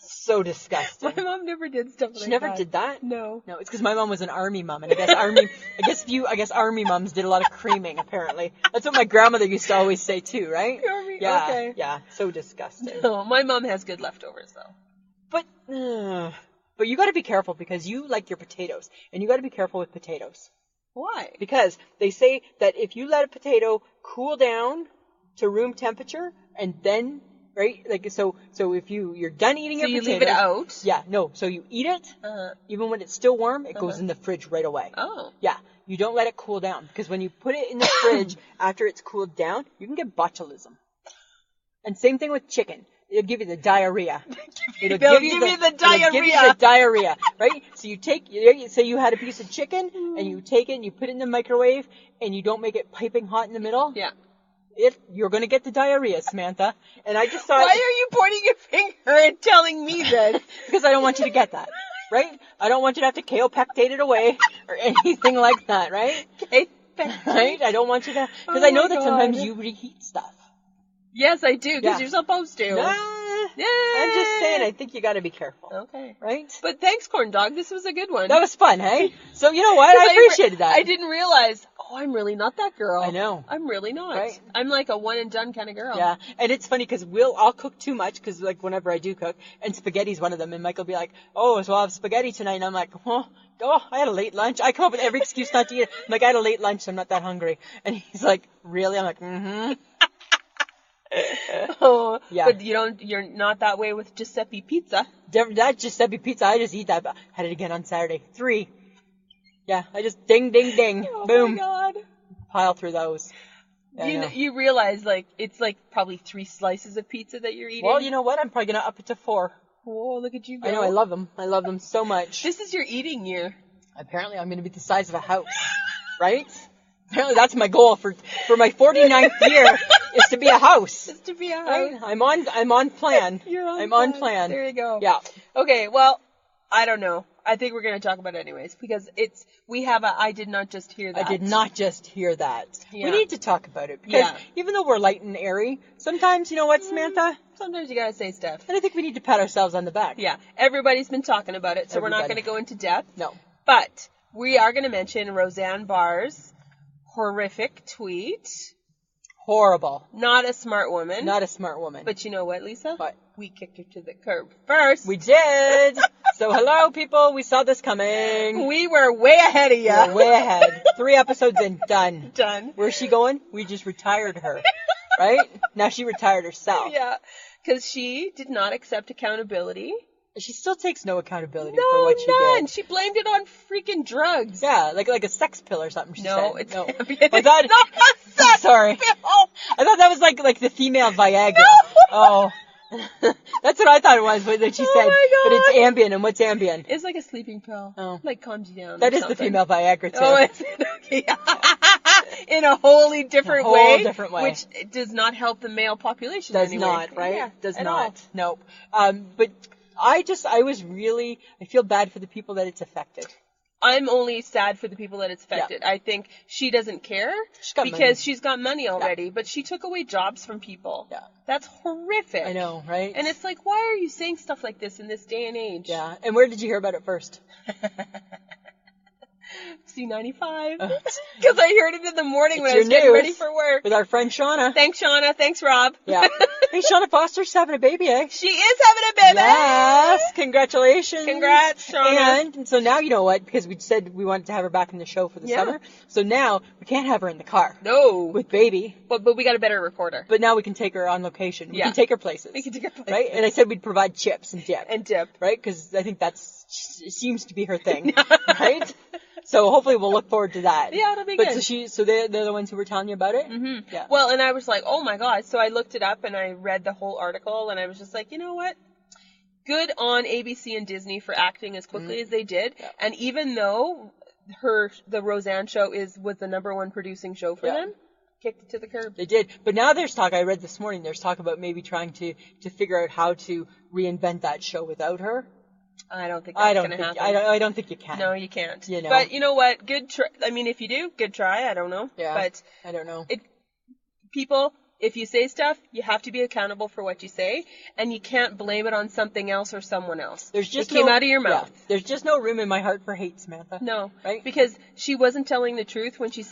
Speaker 2: So disgusting.
Speaker 1: My mom never did stuff like that.
Speaker 2: She never did that.
Speaker 1: No.
Speaker 2: No, it's because my mom was an army mom, and I guess army moms did a lot of creaming. Apparently, that's what my grandmother used to always say too, right?
Speaker 1: Army-
Speaker 2: Yeah,
Speaker 1: okay.
Speaker 2: yeah, so disgusting.
Speaker 1: No, my mom has good leftovers though.
Speaker 2: But you got to be careful because you like your potatoes, and you got to be careful with potatoes
Speaker 1: Why?
Speaker 2: because they say that if you let a potato cool down to room temperature and then like so if you're done eating
Speaker 1: So
Speaker 2: your
Speaker 1: you
Speaker 2: potatoes,
Speaker 1: leave it out?
Speaker 2: yeah, no, so you eat it even when it's still warm, it goes in the fridge right away.
Speaker 1: Oh.
Speaker 2: Yeah, you don't let it cool down because when you put it in the fridge after it's cooled down, you can get botulism. And same thing with chicken. It'll give you the diarrhea. It'll
Speaker 1: They'll
Speaker 2: give you
Speaker 1: give you the
Speaker 2: it'll give you
Speaker 1: diarrhea.
Speaker 2: the diarrhea, right? So say you had a piece of chicken and you take it and you put it in the microwave and you don't make it piping hot in the middle.
Speaker 1: Yeah.
Speaker 2: You're gonna get the diarrhea, Samantha. And I just thought,
Speaker 1: Why are you pointing your finger and telling me that?
Speaker 2: because I don't want you to get that, right? I don't want you to have to kaopectate it away or anything like that, right?
Speaker 1: Okay.
Speaker 2: Right? I don't want you to, because
Speaker 1: Oh
Speaker 2: I know
Speaker 1: my
Speaker 2: that sometimes
Speaker 1: God.
Speaker 2: you reheat stuff.
Speaker 1: Yes, I do, because
Speaker 2: Yeah.
Speaker 1: you're supposed to.
Speaker 2: I'm just saying, I think you got to be careful,
Speaker 1: Okay.
Speaker 2: right?
Speaker 1: But thanks, corn dog. This was a good one.
Speaker 2: That was fun, hey? So you know what?
Speaker 1: 'Cause
Speaker 2: I appreciated that.
Speaker 1: I didn't realize. Oh, I'm really not that girl.
Speaker 2: I know.
Speaker 1: I'm really not.
Speaker 2: Right.
Speaker 1: I'm like a one and done kind of girl.
Speaker 2: Yeah, and it's funny because I'll cook too much because like whenever I do cook, and spaghetti's one of them, and Mike will be like, "Oh, so I'll have spaghetti tonight," and I'm like, "Oh, I had a late lunch." I come up with every excuse not to eat it. I'm like, "I had a late lunch, so I'm not that hungry," and he's like, "Really?" I'm like, "Mm-hmm."
Speaker 1: Oh,
Speaker 2: Yeah.
Speaker 1: But you're not that way with Giuseppe Pizza.
Speaker 2: That Giuseppe pizza, I just eat that. Had it again on Saturday. 3. Yeah, I just ding, ding, ding,
Speaker 1: Oh
Speaker 2: boom,
Speaker 1: my God.
Speaker 2: pile through those. Yeah, I know.
Speaker 1: You realize like it's like probably 3 slices of pizza that you're eating.
Speaker 2: Well, you know what? I'm probably gonna up it to 4.
Speaker 1: Whoa, look at you go.
Speaker 2: I know, I love them. I love them so much.
Speaker 1: This is your eating year.
Speaker 2: Apparently, I'm gonna be the size of a house, right? Apparently, that's my goal for my 49th year is to be a house.
Speaker 1: Just to be a
Speaker 2: Right?
Speaker 1: house.
Speaker 2: I'm on plan.
Speaker 1: You're on
Speaker 2: I'm
Speaker 1: plan.
Speaker 2: on plan.
Speaker 1: There you go.
Speaker 2: Yeah.
Speaker 1: Okay, well, I don't know. I think we're going to talk about it anyways because we have I did not just hear that.
Speaker 2: I did not just hear that.
Speaker 1: Yeah.
Speaker 2: We need to talk about it because
Speaker 1: Yeah.
Speaker 2: even though we're light and airy, sometimes, you know what, Samantha?
Speaker 1: Sometimes you got to say stuff.
Speaker 2: And I think we need to pat ourselves on the back.
Speaker 1: Yeah, everybody's been talking about it, so we're not
Speaker 2: Everybody.
Speaker 1: going to go into depth.
Speaker 2: No.
Speaker 1: But we are going to mention Roseanne Barr's horrific tweet.
Speaker 2: Horrible.
Speaker 1: Not a smart woman.
Speaker 2: Not a smart woman.
Speaker 1: But you know what, Lisa?
Speaker 2: What?
Speaker 1: We kicked her to the curb first.
Speaker 2: We did. So hello, people. We saw this coming.
Speaker 1: We were way ahead of you.
Speaker 2: We're way ahead. 3 episodes in, done.
Speaker 1: Done.
Speaker 2: Where's she going? We just retired her. Right? Now she retired herself.
Speaker 1: Yeah, because she did not accept accountability
Speaker 2: She still takes no accountability
Speaker 1: No,
Speaker 2: for what she
Speaker 1: none.
Speaker 2: did.
Speaker 1: She blamed it on freaking drugs.
Speaker 2: Yeah, like a sex pill or something. She
Speaker 1: No,
Speaker 2: said.
Speaker 1: it's
Speaker 2: no.
Speaker 1: Ambien.
Speaker 2: I thought.
Speaker 1: It's not a sex
Speaker 2: Sorry.
Speaker 1: pill.
Speaker 2: I thought that was like the female Viagra.
Speaker 1: No.
Speaker 2: Oh. That's what I thought it was, but then she
Speaker 1: Oh
Speaker 2: said,
Speaker 1: my
Speaker 2: but it's
Speaker 1: God.
Speaker 2: Ambien, and what's Ambien?
Speaker 1: It's like a sleeping pill.
Speaker 2: Oh.
Speaker 1: Like calms you down.
Speaker 2: That
Speaker 1: or
Speaker 2: is the
Speaker 1: something.
Speaker 2: female Viagra too.
Speaker 1: Oh, is it? Okay. In a wholly different
Speaker 2: whole
Speaker 1: way.
Speaker 2: different way.
Speaker 1: Which does not help the male population
Speaker 2: Does
Speaker 1: anyway.
Speaker 2: not, right?
Speaker 1: Yeah,
Speaker 2: Does
Speaker 1: at
Speaker 2: not.
Speaker 1: all.
Speaker 2: Nope. But I feel bad for the people that it's affected.
Speaker 1: I'm only sad for the people that it's affected. I think she doesn't care
Speaker 2: She's got
Speaker 1: because
Speaker 2: money.
Speaker 1: she's got money already, but she took away jobs from people.
Speaker 2: Yeah.
Speaker 1: That's horrific.
Speaker 2: I know, right?
Speaker 1: And it's like, why are you saying stuff like this in this day and age?
Speaker 2: Yeah. And where did you hear about it first?
Speaker 1: C95. Because I heard it in the morning when I
Speaker 2: your
Speaker 1: was getting
Speaker 2: news.
Speaker 1: ready for work.
Speaker 2: With our friend Shauna.
Speaker 1: Thanks, Shauna. Thanks, Rob.
Speaker 2: Yeah. Hey, Shauna Foster's having a baby, eh?
Speaker 1: She is having a baby.
Speaker 2: Yes. Congratulations.
Speaker 1: Congrats, Shauna.
Speaker 2: And so now you know what, because we said we wanted to have her back in the show for the
Speaker 1: Yeah.
Speaker 2: summer. So now we can't have her in the car
Speaker 1: No.
Speaker 2: with baby,
Speaker 1: But we got a better recorder.
Speaker 2: but now we can take her on location. We
Speaker 1: Yeah.
Speaker 2: can take her places.
Speaker 1: We can take her places.
Speaker 2: Right? And I said we'd provide chips and dip.
Speaker 1: And dip.
Speaker 2: Right? Because I think it seems to be her thing. Right? So hopefully we'll look forward to that.
Speaker 1: Yeah, it'll be
Speaker 2: but
Speaker 1: good.
Speaker 2: So they're the ones who were telling you about it?
Speaker 1: Mm-hmm.
Speaker 2: Yeah.
Speaker 1: Well, and I was like, oh my God. So I looked it up and I read the whole article and I was just like, you know what? Good on ABC and Disney for acting as quickly as they did.
Speaker 2: Yeah.
Speaker 1: And even though the Roseanne show was the #1 producing show for
Speaker 2: Yeah.
Speaker 1: them, kicked it to the curb.
Speaker 2: They did. But now there's talk, I read this morning, there's talk about maybe trying to figure out how to reinvent that show without her.
Speaker 1: I don't think that's going to happen.
Speaker 2: I don't think you can.
Speaker 1: No, you can't.
Speaker 2: You know.
Speaker 1: But you know what? Good try. I mean, if you do, good try. I don't know.
Speaker 2: Yeah.
Speaker 1: But
Speaker 2: I don't know.
Speaker 1: people, if you say stuff, you have to be accountable for what you say, and you can't blame it on something else or someone else.
Speaker 2: There's just
Speaker 1: it came
Speaker 2: no-
Speaker 1: out of your mouth.
Speaker 2: Yeah. There's just no room in my heart for hate, Samantha.
Speaker 1: No,
Speaker 2: Right?
Speaker 1: Because she wasn't telling the truth when she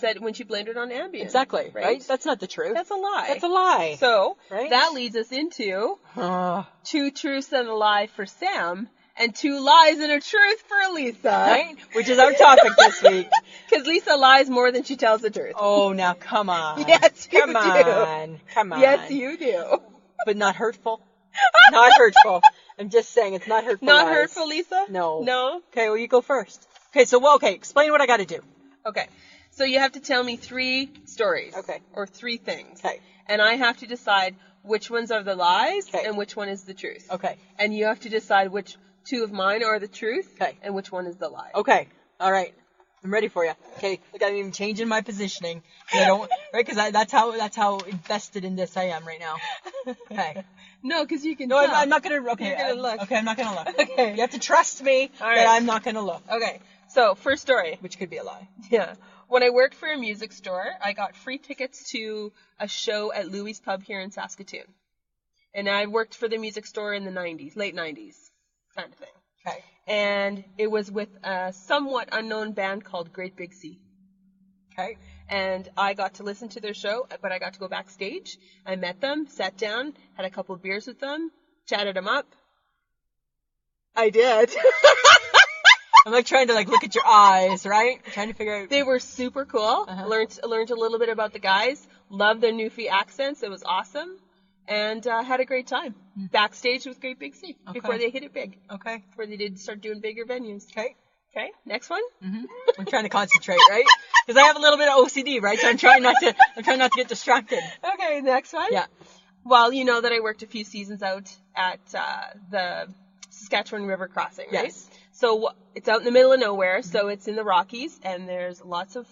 Speaker 1: blamed it on Ambien.
Speaker 2: Exactly. Right? That's not the truth.
Speaker 1: That's a lie.
Speaker 2: That's a lie.
Speaker 1: So
Speaker 2: Right?
Speaker 1: that leads us into
Speaker 2: Uh,
Speaker 1: 2 truths and a lie for Sam, and 2 lies and a truth for Lisa.
Speaker 2: right? Which is our topic this week.
Speaker 1: Because Lisa lies more than she tells the truth.
Speaker 2: Oh, now come on.
Speaker 1: Yes, you
Speaker 2: come
Speaker 1: do.
Speaker 2: on. Come on.
Speaker 1: Yes, you do.
Speaker 2: But not hurtful. Not hurtful. I'm just saying it's not hurtful.
Speaker 1: Not
Speaker 2: lies.
Speaker 1: hurtful, Lisa?
Speaker 2: No.
Speaker 1: No?
Speaker 2: Okay, well you go first. Okay, explain what I got to do.
Speaker 1: Okay. So you have to tell me 3 stories.
Speaker 2: Okay.
Speaker 1: Or 3 things.
Speaker 2: Okay.
Speaker 1: And I have to decide which ones are the lies
Speaker 2: Okay.
Speaker 1: and which one is the truth.
Speaker 2: Okay.
Speaker 1: And you have to decide which 2 of mine are the truth
Speaker 2: Okay.
Speaker 1: and which one is the lie.
Speaker 2: Okay. All right. I'm ready for you. Okay. Look, I'm even changing my positioning. I don't, right? Because that's how invested in this I am right now. Okay.
Speaker 1: No, because you can
Speaker 2: No,
Speaker 1: tell.
Speaker 2: I'm not gonna. Okay.
Speaker 1: You're gonna look.
Speaker 2: Okay, I'm not gonna look.
Speaker 1: Okay.
Speaker 2: You have to trust me
Speaker 1: All right.
Speaker 2: that I'm not gonna look.
Speaker 1: Okay. So, first story.
Speaker 2: Which could be a lie.
Speaker 1: Yeah. When I worked for a music store, I got free tickets to a show at Louis Pub here in Saskatoon. And I worked for the music store in the 90s, late 90s kind of thing.
Speaker 2: Okay.
Speaker 1: And it was with a somewhat unknown band called Great Big Sea.
Speaker 2: Okay.
Speaker 1: And I got to listen to their show, but I got to go backstage. I met them, sat down, had a couple of beers with them, chatted them up. I did.
Speaker 2: I'm like trying to look at your eyes, right? I'm trying to figure out.
Speaker 1: They were super cool.
Speaker 2: Uh-huh.
Speaker 1: Learned a little bit about the guys. Loved their Newfie accents. It was awesome. And had a great time. Backstage with Great Big Sea before they hit it big.
Speaker 2: Okay.
Speaker 1: Before they did start doing bigger venues.
Speaker 2: Okay.
Speaker 1: Okay, next one.
Speaker 2: I'm trying to concentrate, right? Because I have a little bit of OCD, right? So I'm trying not to get distracted.
Speaker 1: Okay, next one.
Speaker 2: Yeah.
Speaker 1: Well, you know that I worked a few seasons out at the Saskatchewan River Crossing, right?
Speaker 2: Yes.
Speaker 1: So it's out in the middle of nowhere, so it's in the Rockies, and there's lots of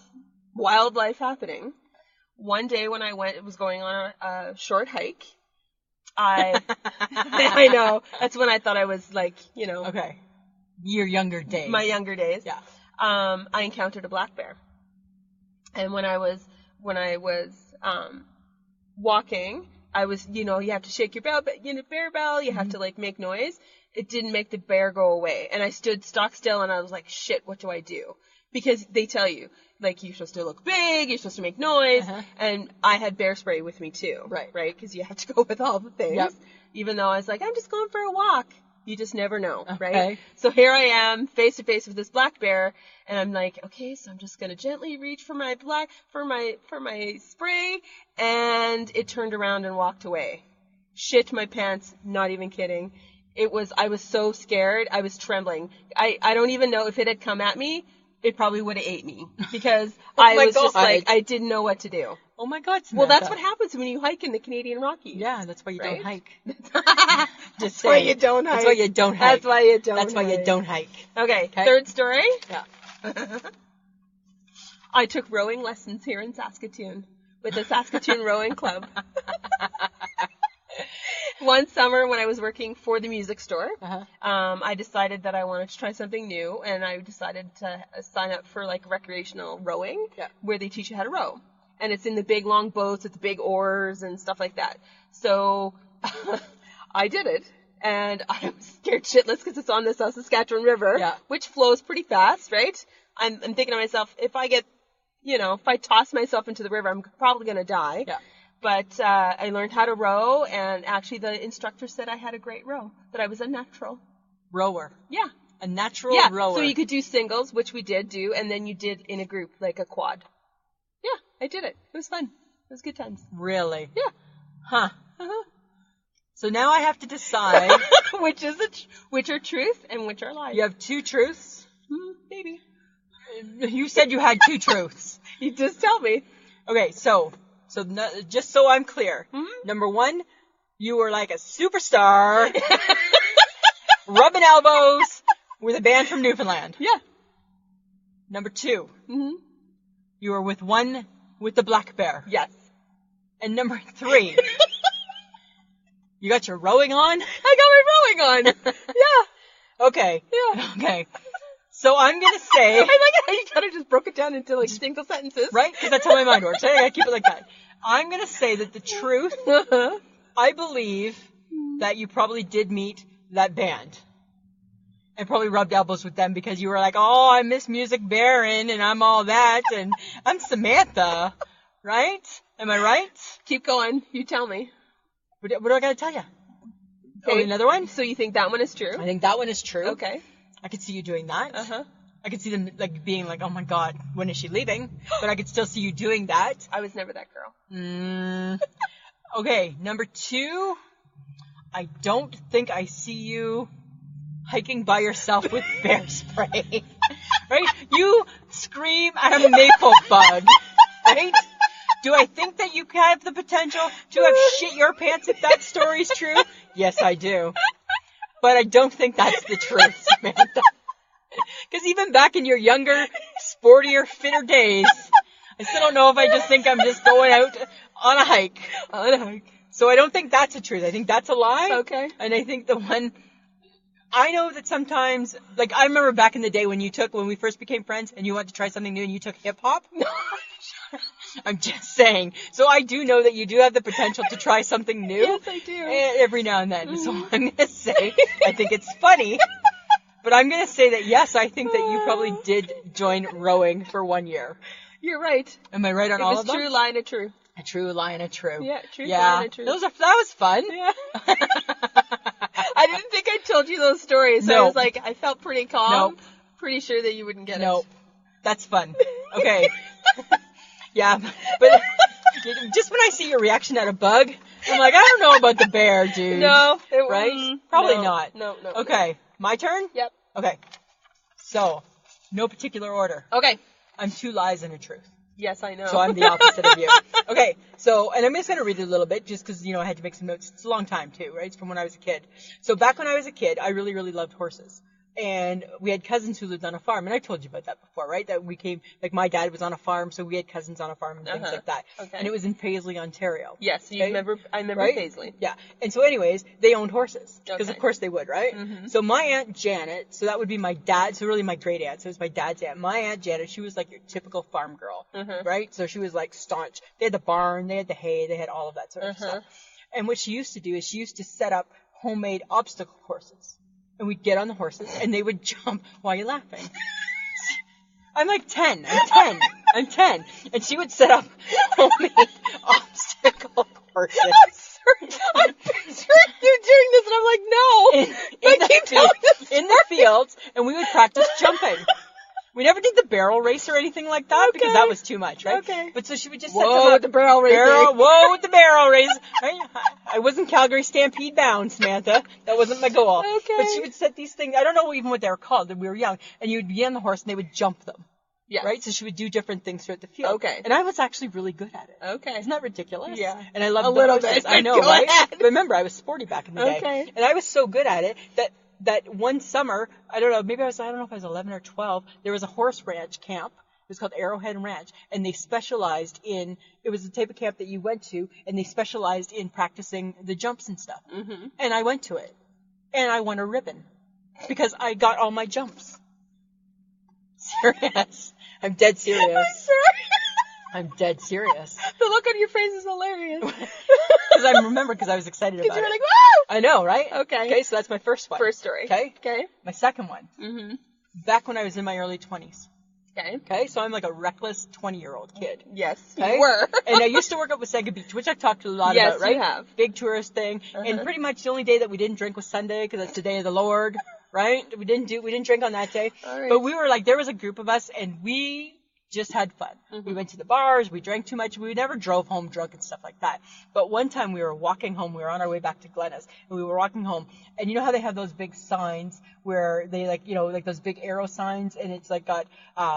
Speaker 1: wildlife happening. One day when I was going on a short hike, I know, that's when I thought I was
Speaker 2: Okay. Your younger days.
Speaker 1: my younger days.
Speaker 2: Yeah.
Speaker 1: I encountered a black bear. And when I was walking, I was, you have to shake your bear bell, you have to make noise. It didn't make the bear go away. And I stood stock still and I was like, shit, what do I do? Because they tell you, you're supposed to look big, you're supposed to make noise, and I had bear spray with me too. Right? Because you have to go with all the things.
Speaker 2: Yep.
Speaker 1: Even though I was like, I'm just going for a walk. You just never know, right?
Speaker 2: Okay.
Speaker 1: So here I am, face to face with this black bear, and I'm like, okay, so I'm just gonna gently reach for my spray, and it turned around and walked away. Shit my pants, not even kidding. I was so scared. I was trembling. I don't even know if it had come at me, it probably would have ate me because I
Speaker 2: my
Speaker 1: was just
Speaker 2: God.
Speaker 1: like, I didn't know what to do.
Speaker 2: Oh my God, Samantha.
Speaker 1: Well, that's what happens when you hike in the Canadian Rockies.
Speaker 2: Yeah, that's why you
Speaker 1: Right?
Speaker 2: don't hike.
Speaker 1: That's
Speaker 2: Just
Speaker 1: why
Speaker 2: saying.
Speaker 1: you don't hike.
Speaker 2: That's why you don't hike.
Speaker 1: That's why you don't
Speaker 2: That's why you
Speaker 1: hike.
Speaker 2: don't hike.
Speaker 1: Okay,
Speaker 2: Okay.
Speaker 1: third story.
Speaker 2: Yeah.
Speaker 1: I took rowing lessons here in Saskatoon with the Saskatoon Rowing Club. One summer when I was working for the music store,
Speaker 2: Uh-huh.
Speaker 1: I decided that I wanted to try something new, and I decided to sign up for like recreational rowing,
Speaker 2: Yeah.
Speaker 1: where they teach you how to row. And it's in the big long boats with the big oars and stuff like that. So I did it, and I was scared shitless because it's on the South Saskatchewan River,
Speaker 2: Yeah.
Speaker 1: which flows pretty fast, right? I'm thinking to myself, if I toss myself into the river, I'm probably going to die.
Speaker 2: Yeah.
Speaker 1: But I learned how to row, and actually the instructor said I had a great row, that I was a natural.
Speaker 2: Rower.
Speaker 1: Yeah.
Speaker 2: A natural
Speaker 1: Yeah.
Speaker 2: rower.
Speaker 1: So you could do singles, which we did do, and then you did in a group, like a quad. Yeah, I did it. It was fun. It was good times.
Speaker 2: Really?
Speaker 1: Yeah.
Speaker 2: Huh.
Speaker 1: Uh-huh.
Speaker 2: So now I have to decide.
Speaker 1: Which are truth and which are lies.
Speaker 2: You have two truths.
Speaker 1: Maybe.
Speaker 2: You said you had two truths.
Speaker 1: You just tell me.
Speaker 2: Okay, so just so I'm clear.
Speaker 1: Mhm.
Speaker 2: Number one, you were like a superstar, rubbing elbows with a band from Newfoundland.
Speaker 1: Yeah.
Speaker 2: Number two,
Speaker 1: hmm
Speaker 2: you were with the black bear.
Speaker 1: Yes.
Speaker 2: And number three, you got your rowing on?
Speaker 1: I got my rowing on. Yeah.
Speaker 2: Okay.
Speaker 1: Yeah.
Speaker 2: Okay. So I'm going to say,
Speaker 1: I like how you kind of just broke it down into like single sentences.
Speaker 2: right? Because that's how my mind works. I gotta keep it like that. I'm going to say that the truth,
Speaker 1: Uh-huh.
Speaker 2: I believe that you probably did meet that band. And probably rubbed elbows with them because you were like, oh, I miss Music Baron and I'm all that and I'm Samantha. Right? Am I right?
Speaker 1: Keep going. You tell me.
Speaker 2: What do I gotta tell you? Oh,
Speaker 1: Okay.
Speaker 2: another one?
Speaker 1: So you think that one is true?
Speaker 2: I think that one is true.
Speaker 1: Okay.
Speaker 2: I could see you doing that.
Speaker 1: Uh-huh.
Speaker 2: I could see them like being like, oh my God, when is she leaving? But I could still see you doing that.
Speaker 1: I was never that girl.
Speaker 2: Okay, number two, I don't think I see you hiking by yourself with bear spray. Right? You scream at a maple bug. Right? Do I think that you have the potential to have shit your pants if that story's true? Yes, I do. But I don't think that's the truth, Samantha. Because even back in your younger, sportier, fitter days, I still don't know if I just think I'm just going out on a hike.
Speaker 1: On a hike.
Speaker 2: So I don't think that's a truth. I think that's a lie.
Speaker 1: Okay.
Speaker 2: And I think the one, I know that sometimes, like I remember back in the day when we first became friends and you wanted to try something new and you took hip hop. I'm just saying. So I do know that you do have the potential to try something new.
Speaker 1: Yes, I do.
Speaker 2: Every now and then. So I'm going to say, I think it's funny. But I'm going to say that yes, I think that you probably did join rowing for 1 year.
Speaker 1: You're right.
Speaker 2: Am I right on
Speaker 1: It
Speaker 2: all
Speaker 1: was
Speaker 2: of them?
Speaker 1: true, lie, and a true.
Speaker 2: A true lie and a true.
Speaker 1: Yeah, true,
Speaker 2: Yeah.
Speaker 1: lie, and a true.
Speaker 2: That was fun.
Speaker 1: Yeah. I didn't think I told you those stories. So I
Speaker 2: No.
Speaker 1: was like, I felt pretty calm.
Speaker 2: Nope.
Speaker 1: Pretty sure that you wouldn't get
Speaker 2: Nope.
Speaker 1: it.
Speaker 2: That's fun. Okay. Yeah, but just when I see your reaction at a bug, I'm like, I don't know about the bear, dude.
Speaker 1: No.
Speaker 2: Right? Probably
Speaker 1: no,
Speaker 2: not.
Speaker 1: No.
Speaker 2: Okay, my turn?
Speaker 1: Yep.
Speaker 2: Okay. So, no particular order.
Speaker 1: Okay.
Speaker 2: I'm two lies and a truth.
Speaker 1: Yes, I know.
Speaker 2: So I'm the opposite of you. Okay, so, and I'm just going to read it a little bit just because, I had to make some notes. It's a long time too, right? It's from when I was a kid. So back when I was a kid, I really, really loved horses. And we had cousins who lived on a farm. And I told you about that before, right? That we came, like my dad was on a farm, so we had cousins on a farm and things
Speaker 1: Uh-huh.
Speaker 2: like that.
Speaker 1: Okay.
Speaker 2: And it was in Paisley, Ontario.
Speaker 1: Yes,
Speaker 2: Okay?
Speaker 1: I remember
Speaker 2: Right?
Speaker 1: Paisley.
Speaker 2: Yeah. And so anyways, they owned horses. Because
Speaker 1: Okay.
Speaker 2: of course they would, right?
Speaker 1: Mhm.
Speaker 2: So my Aunt Janet, so that would be my dad, so really my great aunt, so it was my dad's aunt. My Aunt Janet, she was like your typical farm girl,
Speaker 1: Mhm.
Speaker 2: right? So she was like staunch. They had the barn, they had the hay, they had all of that sort of
Speaker 1: Uh-huh.
Speaker 2: stuff. And what she used to do is she used to set up homemade obstacle courses. And we'd get on the horses and they would jump. Why are you laughing? I'm like 10. I'm 10. And she would set up homemade obstacle courses.
Speaker 1: I'm picturing you doing this, and I'm like, no.
Speaker 2: In the fields, and we would practice jumping. We never did the barrel race or anything like that because
Speaker 1: Okay.
Speaker 2: that was too much, right?
Speaker 1: Okay.
Speaker 2: But so she would just set them
Speaker 1: Whoa,
Speaker 2: up.
Speaker 1: with the barrel racing.
Speaker 2: Whoa, with the barrel race. Right? I wasn't Calgary Stampede bound, Samantha. That wasn't my goal.
Speaker 1: Okay.
Speaker 2: But she would set these things. I don't know even what they were called. We were young, and you would be on the horse, and they would jump them.
Speaker 1: Yes.
Speaker 2: Right? So she would do different things throughout the field.
Speaker 1: Okay.
Speaker 2: And I was actually really good at it.
Speaker 1: Okay.
Speaker 2: Isn't that ridiculous?
Speaker 1: Yeah.
Speaker 2: And I loved
Speaker 1: A
Speaker 2: the
Speaker 1: little
Speaker 2: horses.
Speaker 1: bit.
Speaker 2: I know,
Speaker 1: Go
Speaker 2: right?
Speaker 1: ahead.
Speaker 2: But remember, I was sporty back in the day.
Speaker 1: Okay.
Speaker 2: And I was so good at it that one summer, I don't know, maybe I don't know if I was 11 or 12, there was a horse ranch camp. It was called Arrowhead Ranch. And they specialized in, it was the type of camp that you went to, and they specialized in practicing the jumps and stuff.
Speaker 1: Mm-hmm.
Speaker 2: And I went to it. And I won a ribbon. Because I got all my jumps. Serious. I'm dead serious.
Speaker 1: I'm sorry.
Speaker 2: I'm dead serious.
Speaker 1: The look on your face is hilarious.
Speaker 2: Because I remember because I was excited about
Speaker 1: Because you were
Speaker 2: it.
Speaker 1: like, woo!
Speaker 2: I know, right?
Speaker 1: Okay.
Speaker 2: Okay, so that's my first one.
Speaker 1: First story.
Speaker 2: Okay.
Speaker 1: Okay.
Speaker 2: My second one.
Speaker 1: Mm-hmm.
Speaker 2: Back when I was in my early 20s.
Speaker 1: Okay.
Speaker 2: Okay, so I'm like a reckless 20-year-old kid.
Speaker 1: Yes,
Speaker 2: Okay?
Speaker 1: you were.
Speaker 2: And I used to work at Wasaga Beach, which I've talked a lot
Speaker 1: Yes,
Speaker 2: about, right?
Speaker 1: you have.
Speaker 2: Big tourist thing. And pretty much the only day that we didn't drink was Sunday because it's the day of the Lord, right? We didn't drink on that day.
Speaker 1: All right.
Speaker 2: But we were like, there was a group of us and we just had fun.
Speaker 1: Mm-hmm.
Speaker 2: We went to the bars, we drank too much, we never drove home drunk and stuff like that. But one time we were walking home, we were on our way back to Glennis, and we were walking home, and you know how they have those big signs where they like, you know, like those big arrow signs, and it's like got,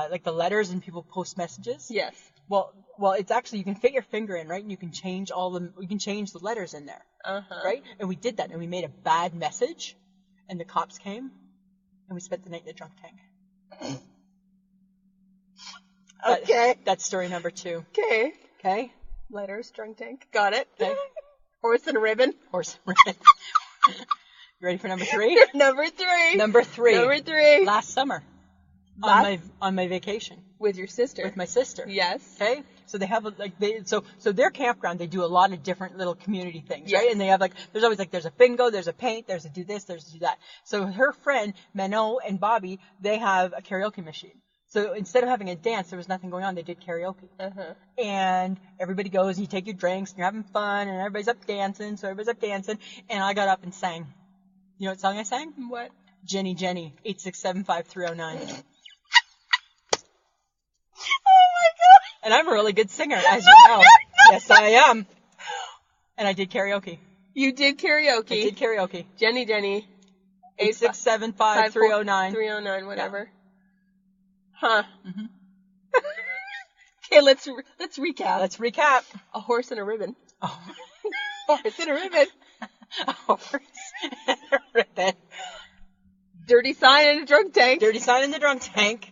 Speaker 2: like the letters and people post messages?
Speaker 1: Yes.
Speaker 2: Well, it's actually, you can fit your finger in, right? And you can change the letters in there,
Speaker 1: Uh-huh.
Speaker 2: right? And we did that, and we made a bad message, and the cops came, and we spent the night in the drunk tank.
Speaker 1: Okay.
Speaker 2: That's story number 2.
Speaker 1: Okay.
Speaker 2: Okay?
Speaker 1: Letters, drunk tank. Got it.
Speaker 2: Okay.
Speaker 1: Horse and a ribbon.
Speaker 2: Horse and ribbon. You ready for number 3?
Speaker 1: Number 3.
Speaker 2: Number 3.
Speaker 1: Number 3.
Speaker 2: Last summer.
Speaker 1: Last-
Speaker 2: On my vacation.
Speaker 1: With your sister.
Speaker 2: With my sister.
Speaker 1: Yes.
Speaker 2: Okay? So they have so their campground, they do a lot of different little community things,
Speaker 1: Yes.
Speaker 2: right? And they have there's always there's a bingo, there's a paint, there's a do this, there's a do that. So her friend, Manon and Bobby, they have a karaoke machine. So instead of having a dance, there was nothing going on. They did karaoke.
Speaker 1: Uh-huh.
Speaker 2: And everybody goes, and you take your drinks, and you're having fun, and everybody's up dancing, and I got up and sang. You know what song I sang?
Speaker 1: What?
Speaker 2: Jenny, 8675309.
Speaker 1: Oh my god.
Speaker 2: And I'm a really good singer, as you know. Yes, I am. And I did karaoke.
Speaker 1: You did karaoke.
Speaker 2: I did karaoke.
Speaker 1: Jenny.
Speaker 2: 8675309.
Speaker 1: 309, whatever. Huh.
Speaker 2: Mm-hmm.
Speaker 1: Okay, let's recap.
Speaker 2: Let's recap.
Speaker 1: A horse and a ribbon.
Speaker 2: Oh.
Speaker 1: Horse and a ribbon.
Speaker 2: A horse and a ribbon.
Speaker 1: Dirty sign and a drunk tank.
Speaker 2: Dirty sign in the drunk tank.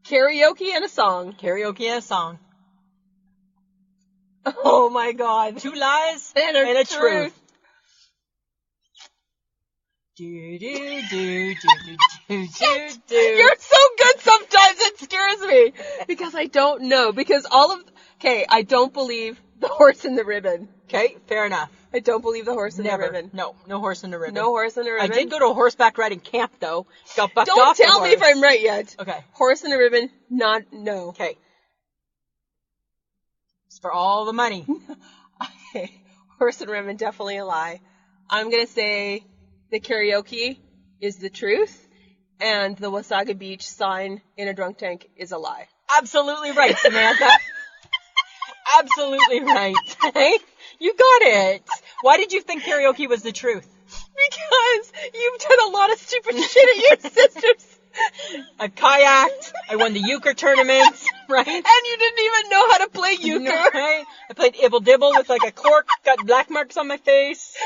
Speaker 1: Karaoke and a song.
Speaker 2: Karaoke and a song.
Speaker 1: Oh my god.
Speaker 2: 2 lies
Speaker 1: And a truth.
Speaker 2: Do, do, do, do, do, do, do.
Speaker 1: You're so good sometimes, it scares me. Because I don't know. Because okay, I don't believe the horse and the ribbon.
Speaker 2: Okay, fair enough.
Speaker 1: I don't believe the horse and
Speaker 2: Never.
Speaker 1: the ribbon.
Speaker 2: No horse and a ribbon.
Speaker 1: No horse and a ribbon.
Speaker 2: I did go to a horseback riding camp though. Got bucked
Speaker 1: Don't
Speaker 2: off the
Speaker 1: tell me if
Speaker 2: horse.
Speaker 1: I'm right yet.
Speaker 2: Okay.
Speaker 1: Horse and a ribbon, no.
Speaker 2: Okay. It's for all the money.
Speaker 1: Okay. Horse and ribbon, definitely a lie. I'm gonna say the karaoke is the truth, and the Wasaga Beach sign in a drunk tank is a lie.
Speaker 2: Absolutely right, Samantha. Absolutely right. Hey, you got it. Why did you think karaoke was the truth?
Speaker 1: Because you've done a lot of stupid shit at your sister's.
Speaker 2: I kayaked. I won the euchre tournaments, right?
Speaker 1: And you didn't even know how to play euchre.
Speaker 2: No, right? I played ibble dibble with a cork, got black marks on my face,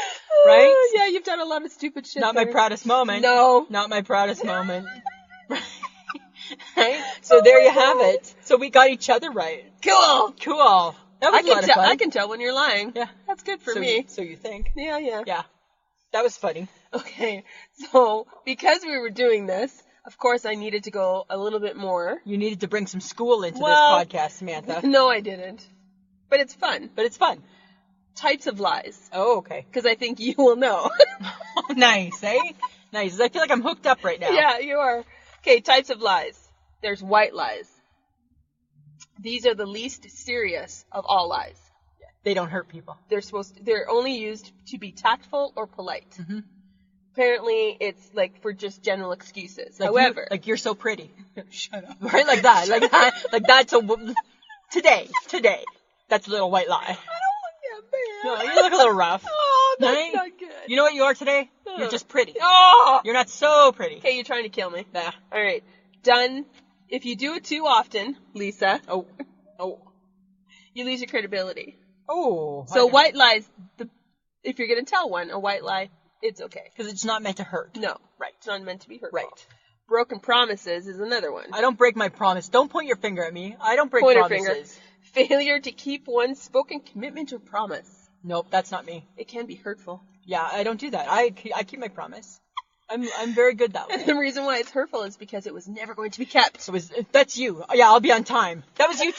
Speaker 2: right?
Speaker 1: Yeah, you've done a lot of stupid shit.
Speaker 2: Not my
Speaker 1: there.
Speaker 2: proudest moment.
Speaker 1: No.
Speaker 2: Not my proudest moment. Right? So there you have it. So we got each other right.
Speaker 1: Cool.
Speaker 2: Cool. That was a lot of fun.
Speaker 1: I can tell when you're lying.
Speaker 2: Yeah.
Speaker 1: That's good for
Speaker 2: so
Speaker 1: me.
Speaker 2: So you think?
Speaker 1: Yeah.
Speaker 2: Yeah. That was funny.
Speaker 1: Okay. So, because we were doing this, of course I needed to go a little bit more.
Speaker 2: You needed to bring some school into
Speaker 1: Well-
Speaker 2: this podcast, Samantha.
Speaker 1: No, I didn't. But it's fun.
Speaker 2: But it's fun.
Speaker 1: Types of lies.
Speaker 2: Oh, okay.
Speaker 1: Because I think you will know.
Speaker 2: Oh, nice, eh? Nice. I feel like I'm hooked up right now.
Speaker 1: Yeah, you are. Okay, types of lies. There's white lies. These are the least serious of all lies.
Speaker 2: They don't hurt people.
Speaker 1: They're only used to be tactful or polite.
Speaker 2: Mm-hmm.
Speaker 1: Apparently, it's like for just general excuses.
Speaker 2: Like
Speaker 1: However,
Speaker 2: like you're so pretty.
Speaker 1: shut up.
Speaker 2: Right? Like that. Like that's today. That's a little white lie. No, you look a little rough.
Speaker 1: Oh, that's
Speaker 2: Right?
Speaker 1: not good.
Speaker 2: You know what you are today? You're just pretty.
Speaker 1: Oh!
Speaker 2: You're not so pretty.
Speaker 1: Okay, you're trying to kill me.
Speaker 2: Yeah.
Speaker 1: All right, done. If you do it too often, Lisa,
Speaker 2: Oh.
Speaker 1: you lose your credibility.
Speaker 2: Oh.
Speaker 1: So white lies, if you're gonna tell one a white lie, it's okay.
Speaker 2: Because it's not meant to hurt.
Speaker 1: No, right? It's not meant to be hurtful.
Speaker 2: Right.
Speaker 1: Broken promises is another one.
Speaker 2: I don't break my promise. Don't point your finger at me. I don't break
Speaker 1: Pointer
Speaker 2: promises.
Speaker 1: finger. Failure to keep one's spoken commitment or promise.
Speaker 2: Nope, that's not me.
Speaker 1: It can be hurtful.
Speaker 2: Yeah, I don't do that. I keep my promise. I'm very good that way.
Speaker 1: And the reason why it's hurtful is because it was never going to be kept.
Speaker 2: So that's you. Yeah, I'll be on time. That was you.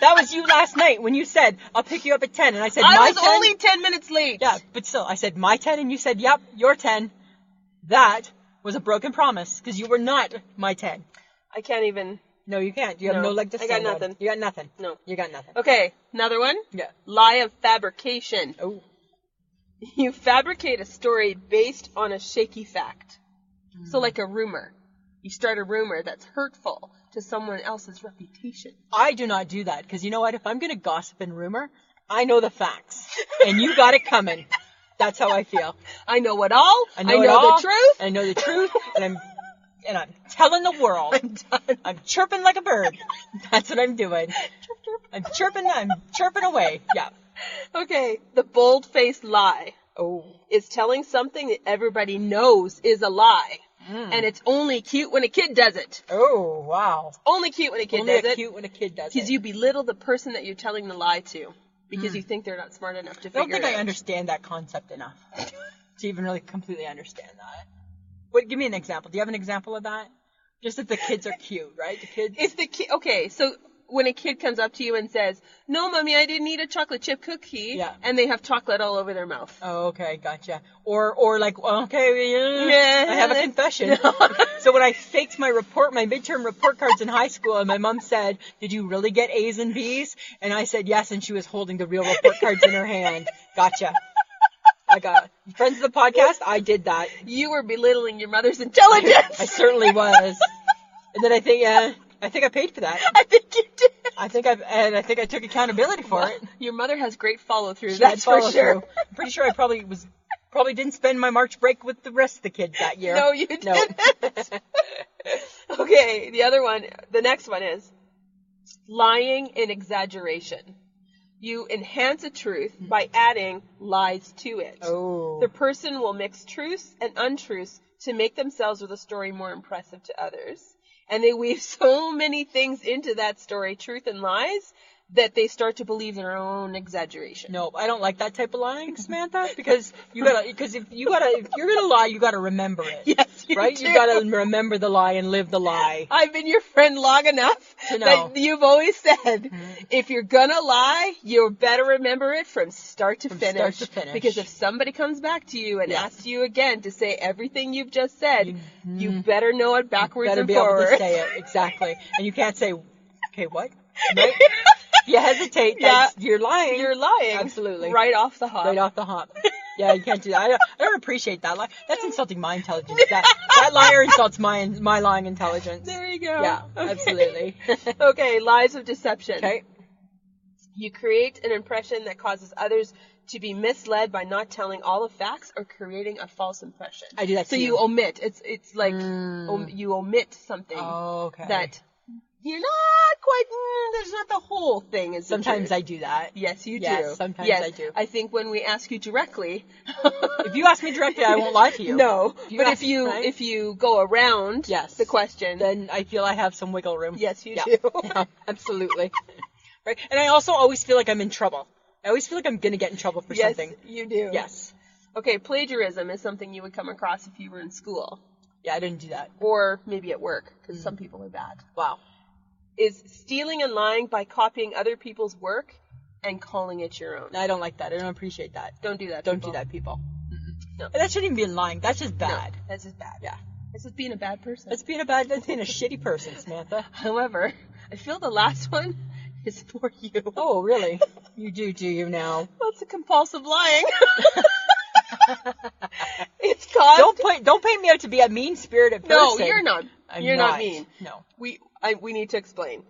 Speaker 2: That was you last night when you said, I'll pick you up at 10. And I said,
Speaker 1: I
Speaker 2: my
Speaker 1: was
Speaker 2: 10?
Speaker 1: only 10 minutes late.
Speaker 2: Yeah, but still, I said my 10 and you said, yep, your 10. That was a broken promise because you were not my 10.
Speaker 1: I can't even.
Speaker 2: No, you can't. You have
Speaker 1: No,
Speaker 2: no leg to
Speaker 1: I got
Speaker 2: stand on.
Speaker 1: nothing.
Speaker 2: You got nothing.
Speaker 1: No.
Speaker 2: You got nothing.
Speaker 1: Okay, another one.
Speaker 2: Yeah.
Speaker 1: Lie of fabrication.
Speaker 2: Oh.
Speaker 1: You fabricate a story based on a shaky fact. So like a rumor. You start a rumor that's hurtful to someone else's reputation.
Speaker 2: I do not do that because you know what? If I'm going to gossip and rumor, I know the facts. And you got it coming. That's how I feel.
Speaker 1: I know it all.
Speaker 2: I know
Speaker 1: the truth.
Speaker 2: I know the truth. And I'm telling the world.
Speaker 1: I'm done.
Speaker 2: I'm chirping like a bird. That's what I'm doing. I'm chirping away. Yeah.
Speaker 1: Okay, the bold-faced lie
Speaker 2: Oh.
Speaker 1: is telling something that everybody knows is a lie. And it's only cute when a kid does it.
Speaker 2: Oh, wow.
Speaker 1: Only cute when a kid
Speaker 2: Only
Speaker 1: does it.
Speaker 2: cute when a kid does
Speaker 1: Because
Speaker 2: it.
Speaker 1: you belittle the person that you're telling the lie to. Because you think they're not smart enough to
Speaker 2: I don't
Speaker 1: figure
Speaker 2: think
Speaker 1: it out.
Speaker 2: I understand that concept enough to even really completely understand that. What? Give me an example. Do you have an example of that? Just that the kids are cute, right? The kids.
Speaker 1: If the kid, okay, so when a kid comes up to you and says, "No, mommy, I didn't eat a chocolate chip cookie,"
Speaker 2: Yeah.
Speaker 1: and they have chocolate all over their mouth.
Speaker 2: Oh, okay, gotcha. Or like, okay,
Speaker 1: Yeah.
Speaker 2: I have a confession. So when I faked my midterm report cards in high school, and my mom said, "Did you really get A's and B's?" And I said yes, and she was holding the real report cards in her hand. Gotcha. I got friends of the podcast. I did that.
Speaker 1: You were belittling your mother's intelligence.
Speaker 2: I certainly was. And then I think I paid for that.
Speaker 1: I think you did.
Speaker 2: I think I took accountability for it.
Speaker 1: Your mother has great follow through.
Speaker 2: She
Speaker 1: That's
Speaker 2: had
Speaker 1: for
Speaker 2: follow
Speaker 1: sure.
Speaker 2: through. I'm pretty sure I probably didn't spend my March break with the rest of the kids that year.
Speaker 1: No, you didn't. Okay, the next one is lying and exaggeration. You enhance a truth by adding lies to it.
Speaker 2: Oh.
Speaker 1: The person will mix truths and untruths to make themselves or the story more impressive to others. And they weave so many things into that story, truth and lies, that they start to believe their own exaggeration.
Speaker 2: No, I don't like that type of lying, Samantha, because if you're gonna lie, you gotta remember it.
Speaker 1: Yes, you
Speaker 2: Right?
Speaker 1: do.
Speaker 2: You gotta remember the lie and live the lie.
Speaker 1: I've been your friend long enough
Speaker 2: To know.
Speaker 1: that you've always said, if you're gonna lie, you better remember it from start to finish.
Speaker 2: start to finish.
Speaker 1: Because if somebody comes back to you and
Speaker 2: Yeah.
Speaker 1: asks you again to say everything you've just said, you better know it backwards
Speaker 2: Better
Speaker 1: and
Speaker 2: be
Speaker 1: forward.
Speaker 2: able to say it exactly, and you can't say, "Okay, what?" Right? If you hesitate, you're lying.
Speaker 1: You're lying.
Speaker 2: Absolutely.
Speaker 1: Right off the hop.
Speaker 2: Right off the hop. Yeah, you can't do that. I don't appreciate that. That's insulting my intelligence. That liar insults my lying intelligence.
Speaker 1: There you go.
Speaker 2: Yeah, absolutely.
Speaker 1: Okay, lies of deception.
Speaker 2: Okay.
Speaker 1: You create an impression that causes others to be misled by not telling all the facts or creating a false impression.
Speaker 2: I do that
Speaker 1: So
Speaker 2: too.
Speaker 1: you omit. It's like you omit something
Speaker 2: Oh, okay.
Speaker 1: that you're not quite. There's not the whole thing. Is
Speaker 2: Sometimes I do that.
Speaker 1: Yes, you
Speaker 2: Yes,
Speaker 1: do.
Speaker 2: sometimes
Speaker 1: yes,
Speaker 2: I do.
Speaker 1: I think when we ask you directly.
Speaker 2: If you ask me directly, I won't lie to you.
Speaker 1: No,
Speaker 2: you
Speaker 1: but
Speaker 2: ask- right?
Speaker 1: if you go around
Speaker 2: Yes.
Speaker 1: the question,
Speaker 2: Then I feel I have some wiggle room.
Speaker 1: yes, you
Speaker 2: Yeah.
Speaker 1: do.
Speaker 2: Yeah, absolutely. Right. And I also always feel like I'm in trouble. I always feel like I'm gonna get in trouble for
Speaker 1: Yes,
Speaker 2: something.
Speaker 1: you do.
Speaker 2: Yes.
Speaker 1: Okay, plagiarism is something you would come across if you were in school.
Speaker 2: Yeah, I didn't do that.
Speaker 1: Or maybe at work, because some people are bad.
Speaker 2: Wow.
Speaker 1: Is stealing and lying by copying other people's work and calling it your own.
Speaker 2: I don't like that. I don't appreciate that.
Speaker 1: Don't do that.
Speaker 2: Don't
Speaker 1: people.
Speaker 2: do that, people.
Speaker 1: No.
Speaker 2: And that shouldn't even be lying. That's just bad.
Speaker 1: No, that's just bad.
Speaker 2: Yeah.
Speaker 1: That's just being a bad person.
Speaker 2: That's being a shitty person, Samantha.
Speaker 1: However, I feel the last one is for you.
Speaker 2: Oh, really? You do you now?
Speaker 1: That's a compulsive lying. It's caused.
Speaker 2: Don't paint me out to be a mean-spirited person.
Speaker 1: No, you're not.
Speaker 2: I'm
Speaker 1: You're not mean.
Speaker 2: No.
Speaker 1: We need to explain.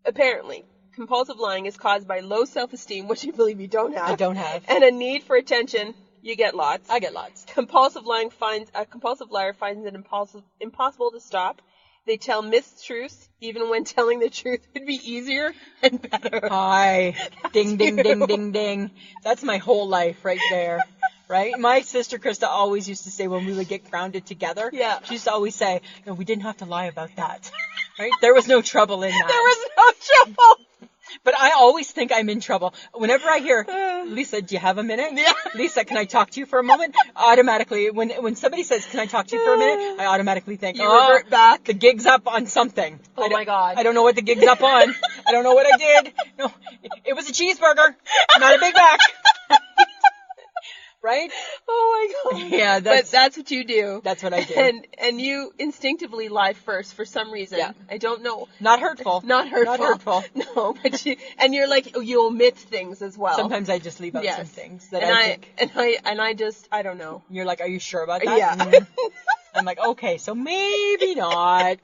Speaker 1: Apparently, compulsive lying is caused by low self-esteem, which I believe you don't have.
Speaker 2: I don't have.
Speaker 1: And a need for attention. You get lots.
Speaker 2: I get lots.
Speaker 1: A compulsive liar finds it impossible to stop. They tell mistruths, even when telling the truth would be easier and better.
Speaker 2: Hi. Ding, ding,
Speaker 1: you.
Speaker 2: ding, ding, ding. That's my whole life right there. Right? My sister Krista always used to say when we would get grounded together,
Speaker 1: Yeah.
Speaker 2: she used to always say, no, we didn't have to lie about that. Right? There was no trouble in that.
Speaker 1: There was no trouble.
Speaker 2: But I always think I'm in trouble. Whenever I hear, Lisa, do you have a minute?
Speaker 1: Yeah.
Speaker 2: Lisa, can I talk to you for a moment? Automatically, when somebody says, can I talk to you for a minute? I automatically think,
Speaker 1: You revert back.
Speaker 2: the gig's up on something.
Speaker 1: Oh my God.
Speaker 2: I don't know what the gig's up on. I don't know what I did. No, it was a cheeseburger, not a Big Mac. Right?
Speaker 1: Oh my God.
Speaker 2: Yeah,
Speaker 1: but that's what you do.
Speaker 2: that's what I do.
Speaker 1: And you instinctively lie first for some reason.
Speaker 2: Yeah.
Speaker 1: I don't know.
Speaker 2: Not hurtful.
Speaker 1: Not hurtful.
Speaker 2: Not hurtful.
Speaker 1: No, but you're like, you omit things as well.
Speaker 2: Sometimes I just leave out
Speaker 1: Yes.
Speaker 2: some things that
Speaker 1: and
Speaker 2: I think.
Speaker 1: I just, I don't know.
Speaker 2: You're like, are you sure about that?
Speaker 1: Yeah.
Speaker 2: Mm. I'm like, okay, so maybe not.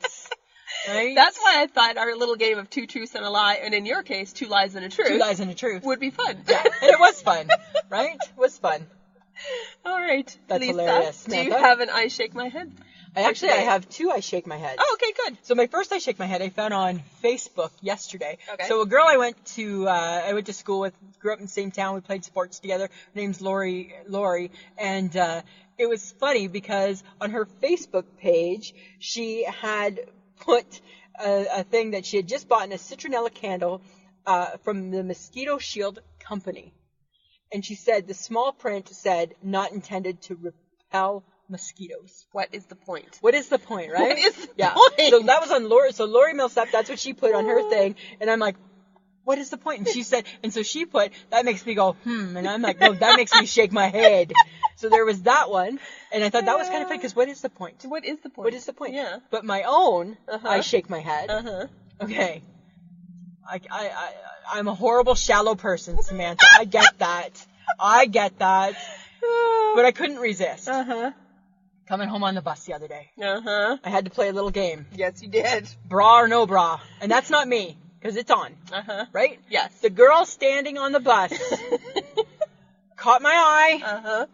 Speaker 2: Right?
Speaker 1: That's why I thought our little game of 2 truths and a lie, and in your case, 2 lies and a truth,
Speaker 2: 2 lies and a truth.
Speaker 1: would be fun.
Speaker 2: Yeah, and it was fun, right? It was fun.
Speaker 1: All right.
Speaker 2: That's
Speaker 1: Lisa,
Speaker 2: hilarious.
Speaker 1: do you
Speaker 2: Samantha?
Speaker 1: have an I shake my head?
Speaker 2: I have 2 I shake my head.
Speaker 1: Oh, okay, good.
Speaker 2: So my first I shake my head I found on Facebook yesterday.
Speaker 1: Okay.
Speaker 2: So a girl I went to school with, grew up in the same town, we played sports together. Her name's Lori, and it was funny because on her Facebook page she had put a thing that she had just bought in a citronella candle from the Mosquito Shield Company. And she said the small print said not intended to repel mosquitoes.
Speaker 1: What is the point?
Speaker 2: What is the point, right?
Speaker 1: What is the
Speaker 2: yeah.
Speaker 1: point?
Speaker 2: So that was on Lori. So Lori Millsap, that's what she put on her thing. And I'm like, what is the point? And she said, and so she put, that makes me go, And I'm like, no, that makes me shake my head. So there was that one. And I thought that was kind of funny because what is the point?
Speaker 1: What is the point?
Speaker 2: What is the point?
Speaker 1: Yeah.
Speaker 2: But my own,
Speaker 1: Uh-huh.
Speaker 2: I shake my head.
Speaker 1: Uh-huh.
Speaker 2: Okay. I'm a horrible, shallow person, Samantha. I get that. But I couldn't resist.
Speaker 1: Uh-huh.
Speaker 2: Coming home on the bus the other day.
Speaker 1: Uh-huh.
Speaker 2: I had to play a little game.
Speaker 1: Yes, you did.
Speaker 2: Bra or no bra. And that's not me, because it's on.
Speaker 1: Uh-huh.
Speaker 2: Right?
Speaker 1: Yes.
Speaker 2: The girl standing on the bus caught my eye,
Speaker 1: Uh-huh.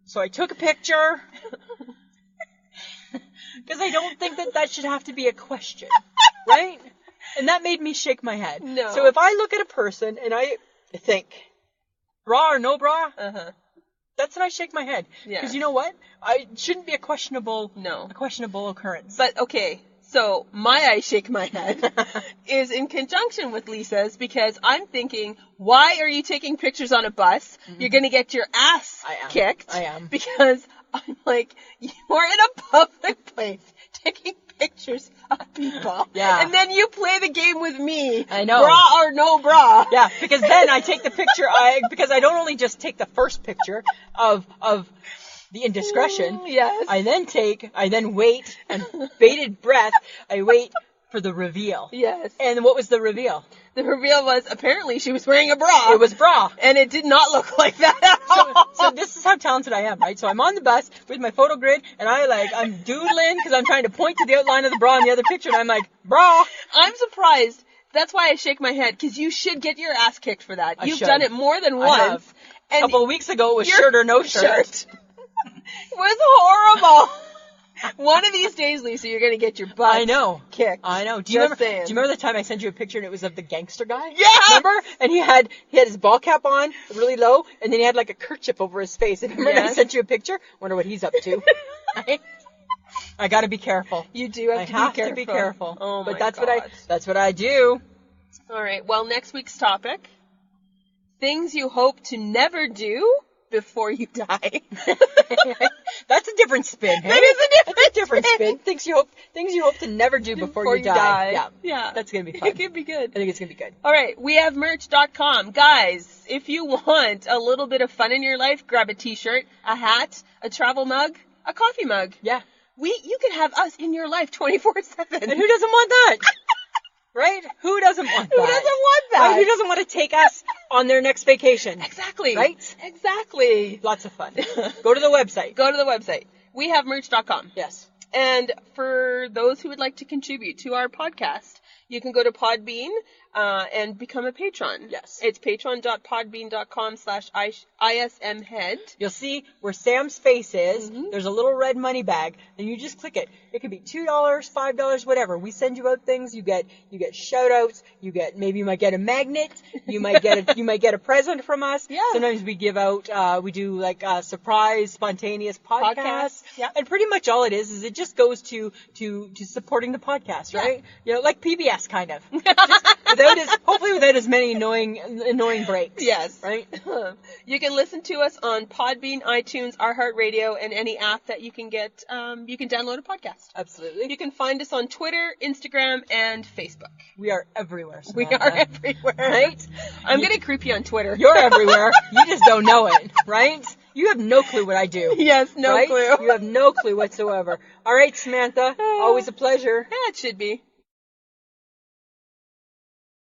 Speaker 2: so I took a picture. Because I don't think that should have to be a question. Right? And that made me shake my head.
Speaker 1: No.
Speaker 2: So if I look at a person and I think, bra or no bra,
Speaker 1: Uh-huh.
Speaker 2: that's when I shake my head.
Speaker 1: Yeah.
Speaker 2: Because you know what? It shouldn't be a questionable occurrence.
Speaker 1: But, okay, so my I shake my head is in conjunction with Lisa's because I'm thinking, why are you taking pictures on a bus? You're going to get your ass
Speaker 2: I am.
Speaker 1: kicked.
Speaker 2: I am.
Speaker 1: Because I'm like, you're in a public place taking pictures of people.
Speaker 2: Yeah.
Speaker 1: And then you play the game with me.
Speaker 2: I know.
Speaker 1: Bra or no bra.
Speaker 2: Yeah, because then I take the picture, because I don't only just take the first picture of the indiscretion.
Speaker 1: Yes.
Speaker 2: I then wait, and bated breath, I wait for the reveal.
Speaker 1: Yes.
Speaker 2: And what was the reveal?
Speaker 1: The reveal was apparently she was wearing a bra.
Speaker 2: It was bra.
Speaker 1: And it did not look like that at all.
Speaker 2: So this is how talented I am, right? So I'm on the bus with my photo grid, and I'm doodling because I'm trying to point to the outline of the bra in the other picture, and I'm like, bra.
Speaker 1: I'm surprised. That's why I shake my head, because you should get your ass kicked for that.
Speaker 2: I
Speaker 1: You've
Speaker 2: should.
Speaker 1: done it more than
Speaker 2: I
Speaker 1: once.
Speaker 2: have. A
Speaker 1: And
Speaker 2: couple of weeks ago, it was
Speaker 1: your
Speaker 2: shirt or no shirt.
Speaker 1: It was horrible. One of these days, Lisa, you're going to get your butt
Speaker 2: I know.
Speaker 1: kicked.
Speaker 2: I know. Do
Speaker 1: Just
Speaker 2: you remember?
Speaker 1: saying.
Speaker 2: Do you remember the time I sent you a picture and it was of the gangster guy?
Speaker 1: Yeah.
Speaker 2: Remember? And he had his ball cap on, really low, and then he had like a kerchief over his face. And remember
Speaker 1: Yes.
Speaker 2: I sent you a picture? Wonder what he's up to. I got to be careful.
Speaker 1: You do have,
Speaker 2: I
Speaker 1: to,
Speaker 2: have
Speaker 1: be
Speaker 2: to be careful.
Speaker 1: Oh my
Speaker 2: but that's
Speaker 1: God.
Speaker 2: that's what I do.
Speaker 1: All right. Well, next week's topic: things you hope to never do before you die.
Speaker 2: That's a different spin. Hey?
Speaker 1: That is a different
Speaker 2: spin. Things you hope to never do before you die. Yeah.
Speaker 1: Yeah.
Speaker 2: That's gonna be fun.
Speaker 1: It could be good.
Speaker 2: I think it's gonna be good.
Speaker 1: All right, we have merch.com. Guys, if you want a little bit of fun in your life, grab a t-shirt, a hat, a travel mug, a coffee mug.
Speaker 2: Yeah.
Speaker 1: You can have us in your life 24/7.
Speaker 2: And who doesn't want that? Right? Who doesn't want that?
Speaker 1: Who doesn't want that?
Speaker 2: Right? Who doesn't want to take us on their next vacation?
Speaker 1: Exactly.
Speaker 2: Right?
Speaker 1: Exactly.
Speaker 2: Lots of fun. Go to the website.
Speaker 1: Go to the website. We have merch.com.
Speaker 2: Yes.
Speaker 1: And for those who would like to contribute to our podcast, you can go to Podbean and become a patron.
Speaker 2: Yes.
Speaker 1: It's patreon.podbean.com/ISMhead.
Speaker 2: You'll see where Sam's face is.
Speaker 1: Mm-hmm.
Speaker 2: There's a little red money bag, and you just click it. It could be $2, $5, whatever. We send you out things. You get shout outs. Maybe you might get a magnet. You might get a present from us.
Speaker 1: Yeah.
Speaker 2: Sometimes we give out. We do like surprise, spontaneous podcasts.
Speaker 1: Yeah.
Speaker 2: And pretty much all it is it just goes to supporting the podcast, right? You know, like PBS kind of. Hopefully without as many annoying breaks.
Speaker 1: Yes.
Speaker 2: Right?
Speaker 1: You can listen to us on Podbean, iTunes, iHeartRadio, and any app that you can get. You can download a podcast.
Speaker 2: Absolutely.
Speaker 1: You can find us on Twitter, Instagram, and Facebook.
Speaker 2: We are everywhere,
Speaker 1: We
Speaker 2: Samantha.
Speaker 1: are everywhere.
Speaker 2: Right?
Speaker 1: I'm getting creepy on Twitter.
Speaker 2: You're everywhere. You just don't know it, right? You have no clue what I do.
Speaker 1: Yes, no
Speaker 2: right?
Speaker 1: clue.
Speaker 2: You have no clue whatsoever. All right, Samantha. Always a pleasure.
Speaker 1: Yeah, it should be.